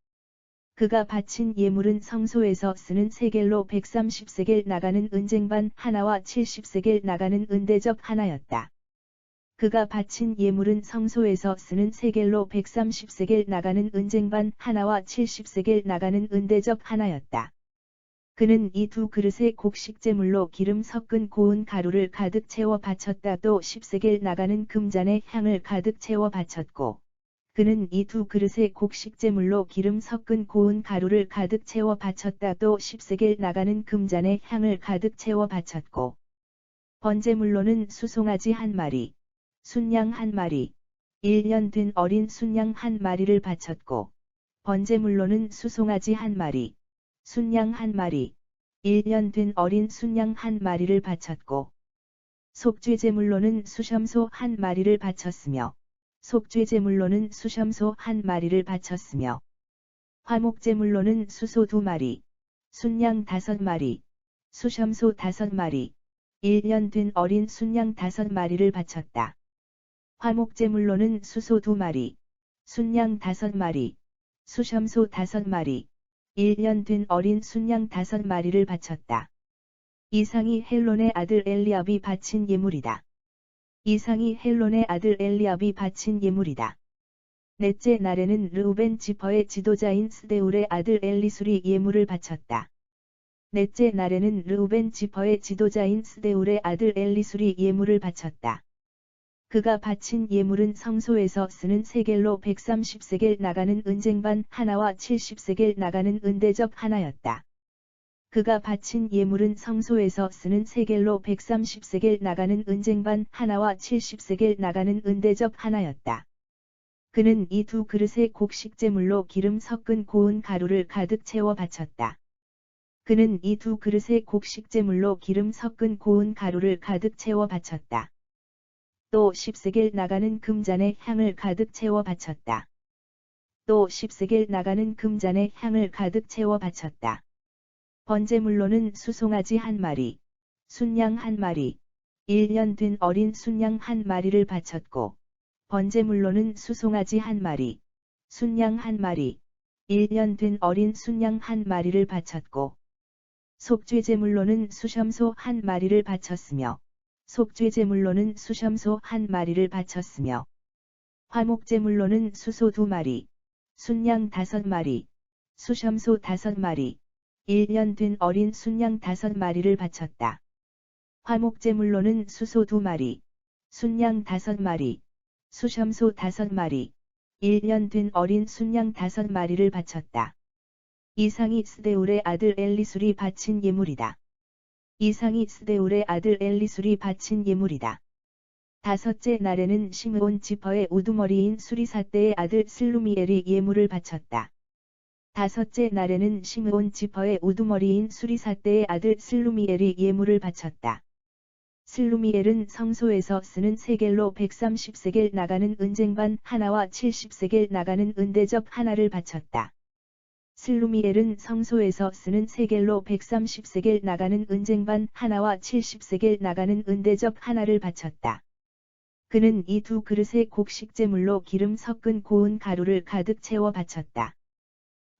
그가 바친 예물은 성소에서 쓰는 세겔로 130세겔 나가는 은쟁반 하나와 70세겔 나가는 은대접 하나였다. 그가 바친 예물은 성소에서 쓰는 세겔로 130세겔 나가는 은쟁반 하나와 70세겔 나가는 은대접 하나였다. 그는 이 두 그릇에 곡식제물로 기름 섞은 고운 가루를 가득 채워 바쳤다. 또 10세겔 나가는 금잔에 향을 가득 채워 바쳤고, 그는 이 두 그릇에 곡식제물로 기름 섞은 고운 가루를 가득 채워 바쳤다. 또 10세겔 나가는 금잔에 향을 가득 채워 바쳤고, 번제물로는 수송아지 한 마리, 순양 한 마리, 1년 된 어린 순양 한 마리를 바쳤고, 번제물로는 수송아지 한 마리, 순양 한 마리, 1년 된 어린 순양 한 마리를 바쳤고, 속죄제물로는 수염소 한 마리를 바쳤으며, 속죄제물로는 수염소 한 마리를 바쳤으며, 화목제물로는 수소 2마리, 순양 5마리, 수염소 5마리, 1년 된 어린 순양 5마리를 바쳤다. 화목제물로는 수소 2마리, 순양 5마리, 수염소 5마리, 1년 된 어린 순양 5마리를 바쳤다. 이상이 헬론의 아들 엘리압이 바친 예물이다. 이상이 헬론의 아들 엘리압이 바친 예물이다. 넷째 날에는 르우벤 지파의 지도자인 스데울의 아들 엘리술이 예물을 바쳤다. 넷째 날에는 르우벤 지파의 지도자인 스데울의 아들 엘리술이 예물을 바쳤다. 그가 바친 예물은 성소에서 쓰는 세겔로 130세겔 나가는 은쟁반 하나와 70세겔 나가는 은대접 하나였다. 그가 바친 예물은 성소에서 쓰는 세겔로 130세겔 나가는 은쟁반 하나와 70세겔 나가는 은대접 하나였다. 그는 이 두 그릇에 곡식제물로 기름 섞은 고운 가루를 가득 채워 바쳤다. 그는 이 두 그릇에 곡식제물로 기름 섞은 고운 가루를 가득 채워 바쳤다. 또 10세겔 나가는 금잔에 향을 가득 채워 바쳤다. 또 10세겔 나가는 금잔에 향을 가득 채워 바쳤다. 번제물로는 수송아지 한 마리, 순양 한 마리, 1년 된 어린 순양 한 마리를 바쳤고, 번제물로는 수송아지 한 마리, 순양 한 마리, 1년 된 어린 순양 한 마리를 바쳤고, 속죄제물로는 수염소 한 마리를 바쳤으며, 속죄제물로는 수염소 한 마리를 바쳤으며, 화목제물로는 수소 2마리, 순양 5마리, 수염소 5마리, 1년 된 어린 순양 5마리를 바쳤다. 화목제물로는 수소 2마리, 순양 5마리, 수염소 5마리, 1년 된 어린 순양 5마리를 바쳤다. 이상이 스데울의 아들 엘리술이 바친 예물이다. 이상이 스데울의 아들 엘리술이 바친 예물이다. 다섯째 날에는 시므온 지파의 우두머리인 수리사떼의 아들 슬루미엘이 예물을 바쳤다. 다섯째 날에는 시므온 지파의 우두머리인 수리사떼의 아들 슬루미엘이 예물을 바쳤다. 슬루미엘은 성소에서 쓰는 세겔로 130세겔 나가는 은쟁반 하나와 70세겔 나가는 은대접 하나를 바쳤다. 슬루미엘은 성소에서 쓰는 세겔로 130세겔 나가는 은쟁반 하나와 70세겔 나가는 은대접 하나를 바쳤다. 그는 이 두 그릇에 곡식제물로 기름 섞은 고운 가루를 가득 채워 바쳤다.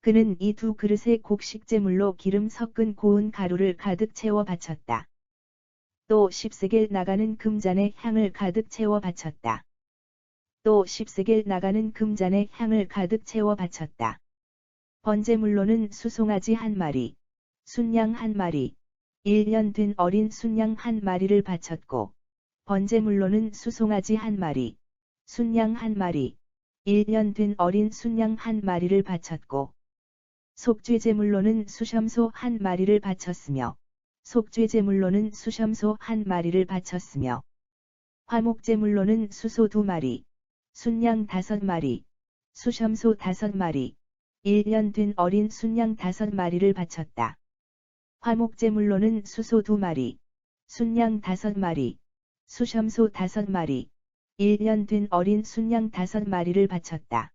그는 이 두 그릇에 곡식제물로 기름 섞은 고운 가루를 가득 채워 바쳤다. 또 10세겔 나가는 금잔에 향을 가득 채워 바쳤다. 또 10세겔 나가는 금잔에 향을 가득 채워 바쳤다. 번제물로는 수송아지 한 마리, 순양 한 마리, 1년 된 어린 순양 한 마리를 바쳤고, 번제물로는 수송아지 한 마리, 순양 한 마리, 1년 된 어린 순양 한 마리를 바쳤고, 속죄제물로는 수염소 한 마리를 바쳤으며, 속죄제물로는 수염소 한 마리를 바쳤으며, 화목제물로는 수소 2마리, 순양 5마리, 수염소 5마리, 1년 된 어린 순양 5마리를 바쳤다. 화목제물로는 수소 2마리, 순양 5마리, 수염소 5마리, 1년 된 어린 순양 5마리를 바쳤다.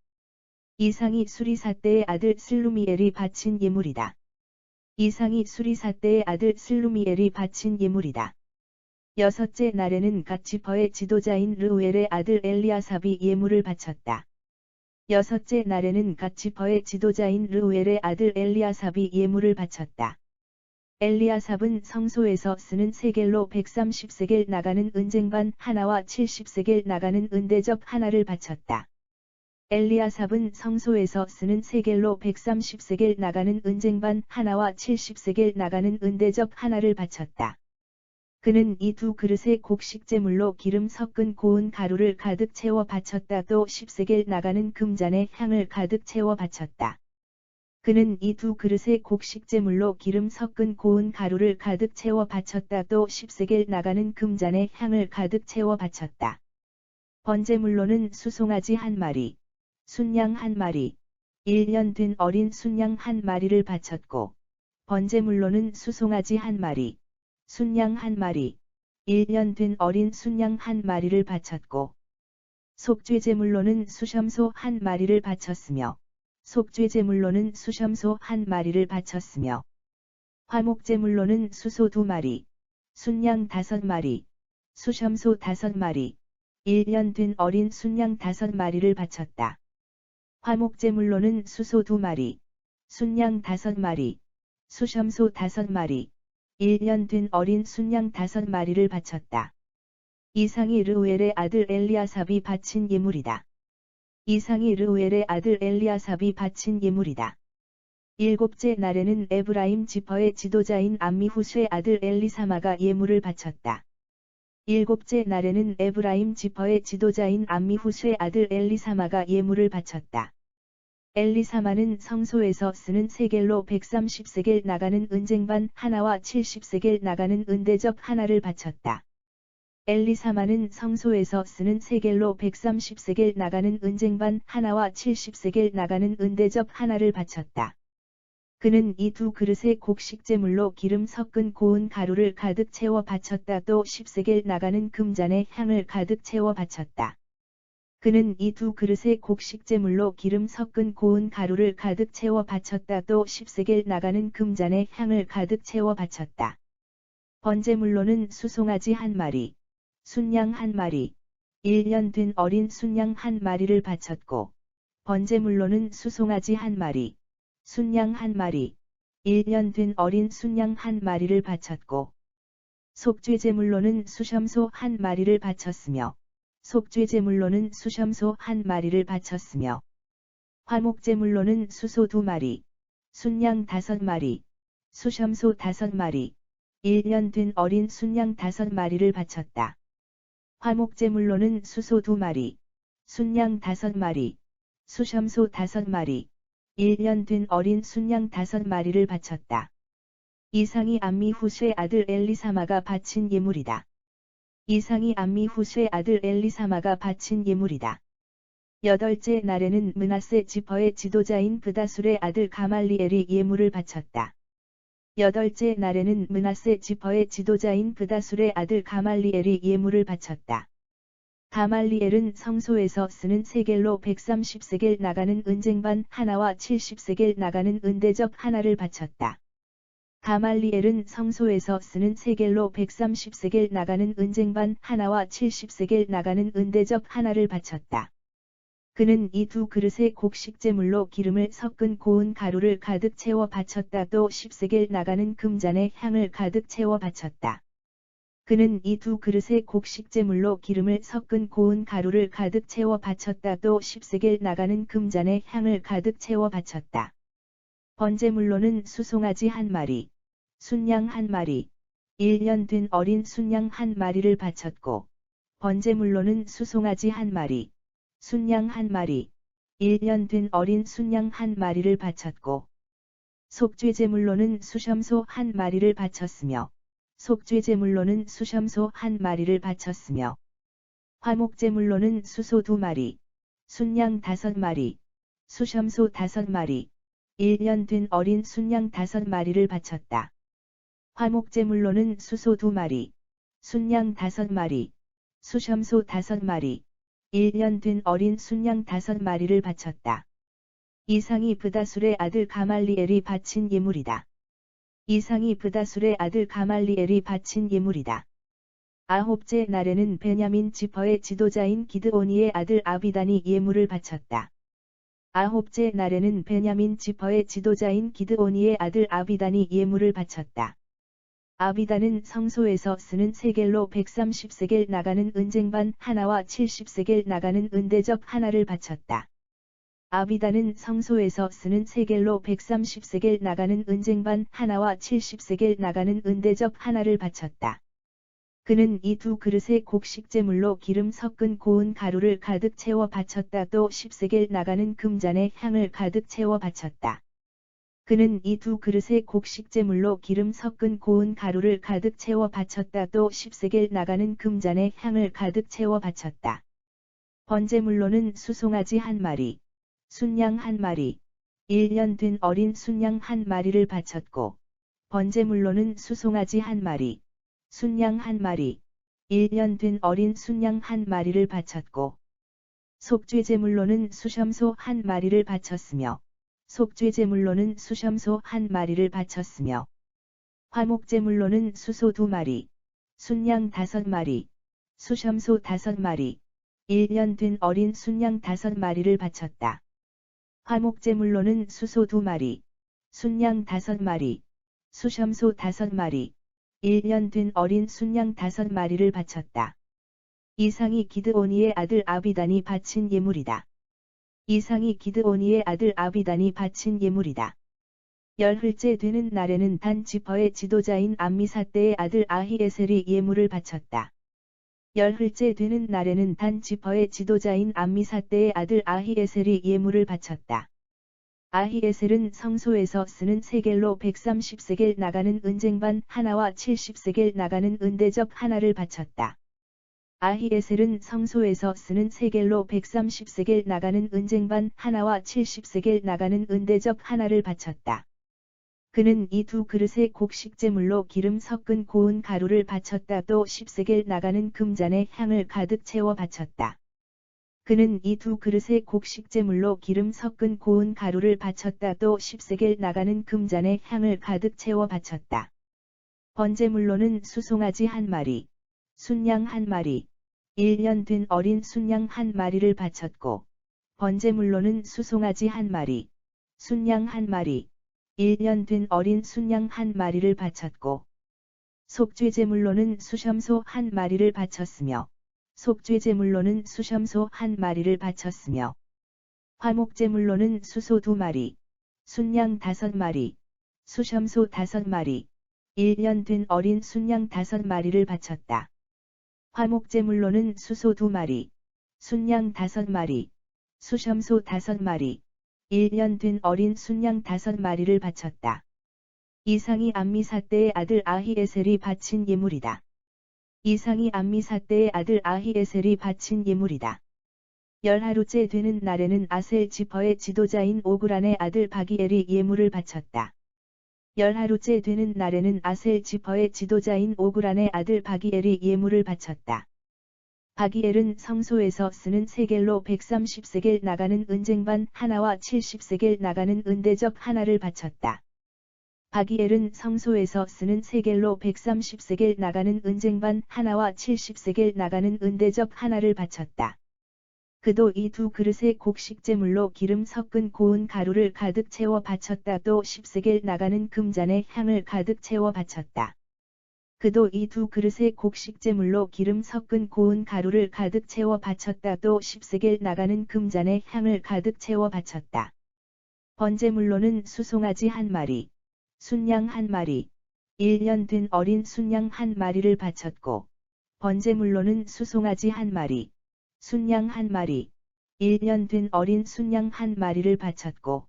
이상이 수리사 때의 아들 슬루미엘이 바친 예물이다. 이상이 수리사 때의 아들 슬루미엘이 바친 예물이다. 여섯째 날에는 갓 지파의 지도자인 르우엘의 아들 엘리아삽이 예물을 바쳤다. 여섯째 날에는 갓 지파의 지도자인 르우엘의 아들 엘리아삽이 예물을 바쳤다. 엘리아삽은 성소에서 쓰는 세겔로 130세겔 나가는 은쟁반 하나와 70세겔 나가는 은대접 하나를 바쳤다. 엘리아삽은 성소에서 쓰는 세겔로 130세겔 나가는 은쟁반 하나와 70세겔 나가는 은대접 하나를 바쳤다. 그는 이 두 그릇에 곡식제물로 기름 섞은 고운 가루를 가득 채워 바쳤다. 또 10세겔 나가는 금잔에 향을 가득 채워 바쳤다. 그는 이 두 그릇에 곡식제물로 기름 섞은 고운 가루를 가득 채워 바쳤다. 또 10세겔 나가는 금잔에 향을 가득 채워 바쳤다. 번제물로는 수송아지 1마리, 순양 1마리, 1년 된 어린 순양 1마리를 바쳤고, 번제물로는 수송아지 1마리, 순양 1마리, 1년 된 어린 순양 1마리를 바쳤고, 속죄제물로는 수염소 1마리를 바쳤으며, 속죄제물로는 수염소 1마리를 바쳤으며, 화목제물로는 수소 2마리, 순양 5마리, 수염소 5마리, 1년 된 어린 순양 5마리를 바쳤다. 화목제물로는 수소 2마리, 순양 5마리, 수염소 5마리, 1년 된 어린 순양 5마리를 바쳤다. 이상이 르우엘의 아들 엘리아삽이 바친 예물이다. 이상이 르우엘의 아들 엘리아삽이 바친 예물이다. 일곱째 날에는 에브라임 지파의 지도자인 암미후스의 아들 엘리사마가 예물을 바쳤다. 일곱째 날에는 에브라임 지파의 지도자인 암미후스의 아들 엘리사마가 예물을 바쳤다. 엘리사마는 성소에서 쓰는 세겔로 130세겔 나가는 은쟁반 하나와 70세겔 나가는 은대접 하나를 바쳤다. 엘리사마는 성소에서 쓰는 세겔로 130세겔 나가는 은쟁반 하나와 70세겔 나가는 은대접 하나를 바쳤다. 그는 이 두 그릇에 곡식제물로 기름 섞은 고운 가루를 가득 채워 바쳤다. 또 10세겔 나가는 금잔에 향을 가득 채워 바쳤다. 그는 이 두 그릇에 곡식제물로 기름 섞은 고운 가루를 가득 채워 바쳤다. 또 10세겔 나가는 금잔에 향을 가득 채워 바쳤다. 번제물로는 수송아지 1마리, 순양 1마리, 1년 된 어린 순양 1마리를 바쳤고, 번제물로는 수송아지 1마리, 순양 1마리, 1년 된 어린 순양 1마리를 바쳤고, 속죄제물로는 수염소 1마리를 바쳤으며, 속죄제물로는 수염소 1마리를 바쳤으며, 화목제물로는 수소 2마리, 순양 5마리, 수염소 5마리, 1년 된 어린 순양 5마리를 바쳤다. 화목제물로는 수소 2마리, 순양 5마리, 수염소 5마리, 1년 된 어린 순양 5마리를 바쳤다. 이상이 암미후스의 아들 엘리사마가 바친 예물이다. 이상이 암미후스의 아들 엘리사마가 바친 예물이다. 여덟째 날에는 므낫세 지파의 지도자인 브다술의 아들 가말리엘이 예물을 바쳤다. 여덟째 날에는 므낫세 지파의 지도자인 브다술의 아들 가말리엘이 예물을 바쳤다. 가말리엘은 성소에서 쓰는 세겔로 130세겔 나가는 은쟁반 하나와 70세겔 나가는 은대접 하나를 바쳤다. 가말리엘은 성소에서 쓰는 세겔로 130세겔 나가는 은쟁반 하나와 70세겔 나가는 은대접 하나를 바쳤다. 그는 이 두 그릇에 곡식제물로 기름을 섞은 고운 가루를 가득 채워 바쳤다. 또 10세겔 나가는 금잔에 향을 가득 채워 바쳤다. 그는 이 두 그릇에 곡식제물로 기름을 섞은 고운 가루를 가득 채워 바쳤다. 또 10세겔 나가는 금잔에 향을 가득 채워 바쳤다. 번제물로는 수송아지 1마리, 순양 1마리, 1년 된 어린 순양 1마리를 바쳤고, 번제물로는 수송아지 1마리, 순양 1마리, 1년 된 어린 순양 1마리를 바쳤고, 속죄제물로는 수염소 1마리를 바쳤으며, 속죄제물로는 수염소 1마리를 바쳤으며, 화목제물로는 수소 2마리, 순양 5마리, 수염소 5마리, 1년 된 어린 순양 5마리를 바쳤다. 화목제물로는 수소 2마리, 순양 5마리, 수염소 5마리, 1년 된 어린 순양 5마리를 바쳤다. 이상이 브다술의 아들 가말리엘이 바친 예물이다. 이상이 브다술의 아들 가말리엘이 바친 예물이다. 아홉째 날에는 베냐민 지파의 지도자인 기드오니의 아들 아비단이 예물을 바쳤다. 아홉째 날에는 베냐민 지파의 지도자인 기드오니의 아들 아비단이 예물을 바쳤다. 아비단은 성소에서 쓰는 세겔로 130세겔 나가는 은쟁반 하나와 70세겔 나가는 은대접 하나를 바쳤다. 아비단은 성소에서 쓰는 세겔로 130세겔 나가는 은쟁반 하나와 70세겔 나가는 은대접 하나를 바쳤다. 그는 이 두 그릇에 곡식제물로 기름 섞은 고운 가루를 가득 채워 바쳤다. 또 10세겔 나가는 금잔에 향을 가득 채워 바쳤다. 그는 이 두 그릇에 곡식제물로 기름 섞은 고운 가루를 가득 채워 바쳤다. 또 10세겔 나가는 금잔에 향을 가득 채워 바쳤다. 번제물로는 수송아지 1마리, 순양 1마리, 1년 된 어린 순양 1마리를 바쳤고, 번제물로는 수송아지 1마리, 순양 1마리, 1년 된 어린 순양 1마리를 바쳤고, 속죄제물로는 수염소 1마리를 바쳤으며, 속죄제물로는 수염소 1마리를 바쳤으며, 화목제물로는 수소 2마리, 순양 5마리, 수염소 5마리, 1년 된 어린 순양 5마리를 바쳤다. 화목제물로는 수소 2마리, 순양 5마리, 수염소 5마리, 1년 된 어린 순양 5마리를 바쳤다. 이상이 기드오니의 아들 아비단이 바친 예물이다. 이상이 기드오니의 아들 아비단이 바친 예물이다. 열흘째 되는 날에는 단 지파의 지도자인 암미사대의 아들 아히에셀이 예물을 바쳤다. 열흘째 되는 날에는 단 지파의 지도자인 암미사대의 아들 아히에셀이 예물을 바쳤다. 아히에셀은 성소에서 쓰는 세겔로 130세겔 나가는 은쟁반 하나와 70세겔 나가는 은대접 하나를 바쳤다. 아히에셀은 성소에서 쓰는 세겔로 130세겔 나가는 은쟁반 하나와 70세겔 나가는 은대접 하나를 바쳤다. 그는 이 두 그릇에 곡식제물로 기름 섞은 고운 가루를 바쳤다. 또 10세겔 나가는 금잔에 향을 가득 채워 바쳤다. 그는 이 두 그릇에 곡식제물로 기름 섞은 고운 가루를 바쳤다. 또 10세겔 나가는 금잔에 향을 가득 채워 바쳤다. 번제물로는 수송아지 1마리, 순양 1마리, 1년 된 어린 순양 1마리를 바쳤고, 번제물로는 수송아지 1마리, 순양 1마리, 1년 된 어린 순양 1마리를 바쳤고, 속죄제물로는 수염소 1마리를 바쳤으며, 속죄제물로는 수염소 1마리를 바쳤으며, 화목제물로는 수소 2마리, 순양 5마리, 수염소 5마리, 1년 된 어린 순양 5마리를 바쳤다. 화목제물로는 수소 2마리, 순양 5마리, 수염소 5마리, 1년 된 어린 순양 5마리를 바쳤다. 이상이 암미사대의 아들 아히에셀이 바친 예물이다. 이상이 암미사대의 아들 아히에셀이 바친 예물이다. 열하루째 되는 날에는 아셀 지파의 지도자인 오그란의 아들 바기엘이 예물을 바쳤다. 열하루째 되는 날에는 아셀 지파의 지도자인 오그란의 아들 바기엘이 예물을 바쳤다. 바기엘은 성소에서 쓰는 세겔로 130세겔 나가는 은쟁반 하나와 70세겔 나가는 은대접 하나를 바쳤다. 바기엘은 성소에서 쓰는 세겔로 130세겔 나가는 은쟁반 하나와 70세겔 나가는 은대접 하나를 바쳤다. 그도 이 두 그릇에 곡식제물로 기름 섞은 고운 가루를 가득 채워 바쳤다. 또 10세겔 나가는 금잔에 향을 가득 채워 바쳤다. 그도 이 두 그릇에 곡식제물로 기름 섞은 고운 가루를 가득 채워 바쳤다. 또 10세겔 나가는 금잔에 향을 가득 채워 바쳤다. 번제물로는 수송아지 1마리, 순양 1마리, 1년 된 어린 순양 1마리를 바쳤고, 번제물로는 수송아지 1마리, 순양 1마리, 1년 된 어린 순양 1마리를 바쳤고,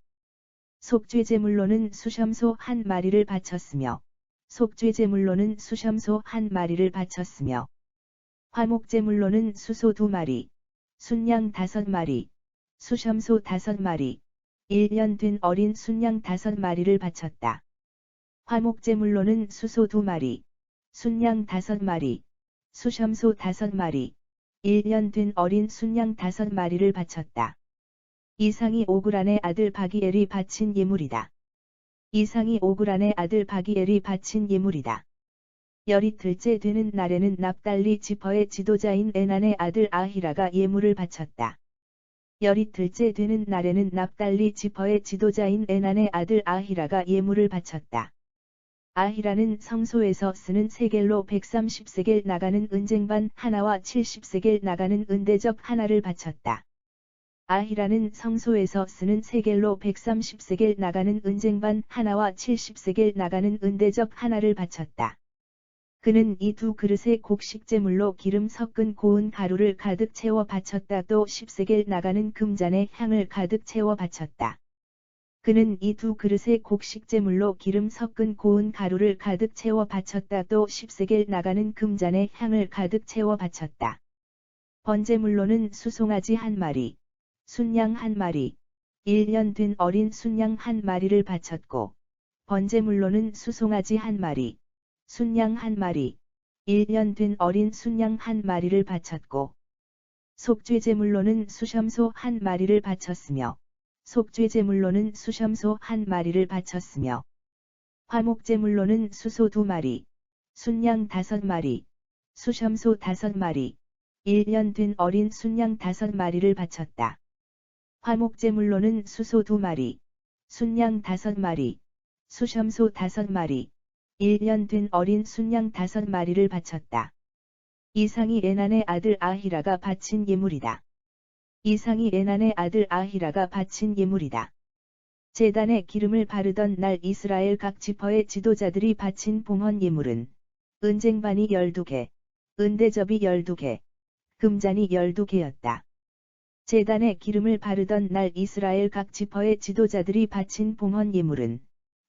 속죄제물로는 수염소 1마리를 바쳤으며, 속죄제물로는 수염소 1마리를 바쳤으며, 화목제물로는 수소 2마리, 순양 5마리, 수염소 5마리, 1년 된 어린 순양 5마리를 바쳤다. 화목제물로는 수소 2마리, 순양 5마리, 수염소 5마리, 1년 된 어린 순양 5마리를 바쳤다. 이상이 오그란의 아들 바기엘이 바친 예물이다. 이상이 오그란의 아들 바기엘이 바친 예물이다. 열이틀째 되는 날에는 납달리 지파의 지도자인 에난의 아들 아히라가 예물을 바쳤다. 열이틀째 되는 날에는 납달리 지파의 지도자인 에난의 아들 아히라가 예물을 바쳤다. 아히라는 성소에서 쓰는 세겔로 130세겔 나가는 은쟁반 하나와 70세겔 나가는 은대접 하나를 바쳤다. 아히라는 성소에서 쓰는 세겔로 130세겔 나가는 은쟁반 하나와 70세겔 나가는 은대접 하나를 바쳤다. 그는 이 두 그릇에 곡식제물로 기름 섞은 고운 가루를 가득 채워 바쳤다. 또 10세겔 나가는 금잔에 향을 가득 채워 바쳤다. 그는 이 두 그릇에 곡식제물로 기름 섞은 고운 가루를 가득 채워 바쳤다. 또 10세겔 나가는 금잔에 향을 가득 채워 바쳤다. 번제물로는 수송아지 1마리, 순양 1마리, 1년 된 어린 순양 1마리를 바쳤고, 번제물로는 수송아지 1마리, 순양 1마리, 1년 된 어린 순양 1마리를 바쳤고, 속죄제물로는 수염소 1마리를 바쳤으며, 속죄제물로는 수염소 1마리를 바쳤으며, 화목제물로는 수소 2마리, 순양 5마리, 수염소 5마리, 1년 된 어린 순양 5마리를 바쳤다. 화목제물로는 수소 2마리, 순양 5마리, 수염소 5마리, 1년 된 어린 순양 5마리를 바쳤다. 이상이 에난의 아들 아히라가 바친 예물이다. 이상이 에난의 아들 아히라가 바친 예물이다. 제단에 기름을 바르던 날 이스라엘 각 지파의 지도자들이 바친 봉헌 예물은 은쟁반이 12개, 은대접이 12개, 금잔이 12개였다. 제단에 기름을 바르던 날 이스라엘 각 지파의 지도자들이 바친 봉헌 예물은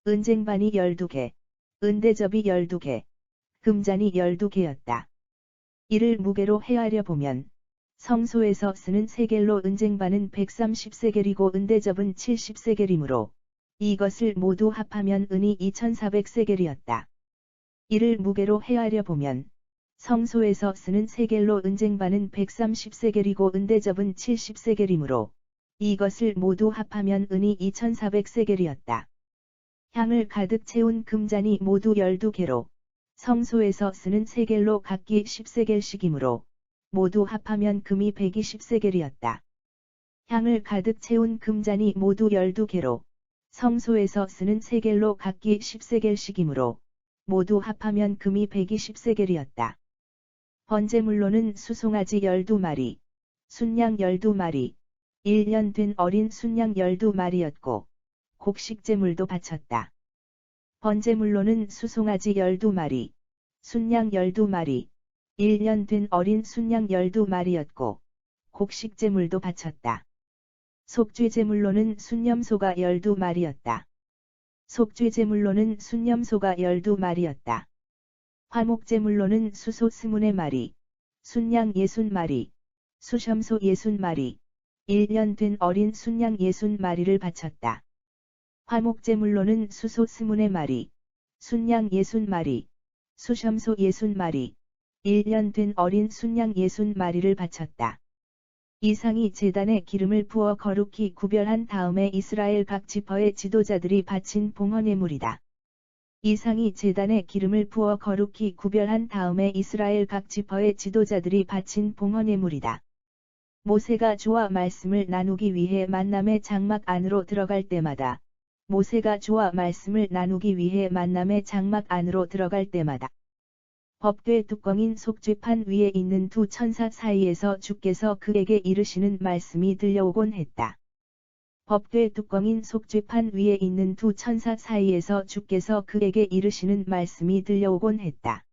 은쟁반이 12개, 은대접이 12개, 금잔이 12개였다. 이를 무게로 헤아려 보면 성소에서 쓰는 세겔로 은쟁반은 130세겔이고 은대접은 70세겔이므로 이것을 모두 합하면 은이 2400세겔이었다. 이를 무게로 헤아려 보면 성소에서 쓰는 세겔로 은쟁반은 130세겔이고 은대접은 70세겔이므로 이것을 모두 합하면 은이 2400세겔이었다. 향을 가득 채운 금잔이 모두 12개로 성소에서 쓰는 세겔로 각기 10세겔씩이므로 모두 합하면 금이 120세겔이었다. 향을 가득 채운 금잔이 모두 12개로 성소에서 쓰는 세겔로 각기 10세겔씩이므로 모두 합하면 금이 120세겔이었다. 번제물로는 수송아지 12마리, 순양 12마리, 1년 된 어린 순양 12마리였고 곡식제물도 바쳤다. 번제물로는 수송아지 12마리, 순양 12마리, 1년 된 어린 순양 12마리였고 곡식제물도 바쳤다. 속죄제물로는 순염소가 12마리였다. 속죄제물로는 순염소가 12마리였다. 화목제물로는 수소 20마리, 순양 60마리, 수염소 60마리, 1년 된 어린 순양 60마리를 바쳤다. 화목제물로는 수소 20마리, 순양 60마리, 수염소 60마리, 1년 된 어린 순양 60마리를 바쳤다. 이상이 제단에 기름을 부어 거룩히 구별한 다음에 이스라엘 각 지파의 지도자들이 바친 봉헌예물이다. 이상이 제단에 기름을 부어 거룩히 구별한 다음에 이스라엘 각 지파의 지도자들이 바친 봉헌예물이다. 모세가 주와 말씀을 나누기 위해 만남의 장막 안으로 들어갈 때마다 모세가 주와 말씀을 나누기 위해 만남의 장막 안으로 들어갈 때마다 법궤 뚜껑인 속죄판 위에 있는 두 천사 사이에서 주께서 그에게 이르시는 말씀이 들려오곤 했다. 법궤 뚜껑인 속죄판 위에 있는 두 천사 사이에서 주께서 그에게 이르시는 말씀이 들려오곤 했다.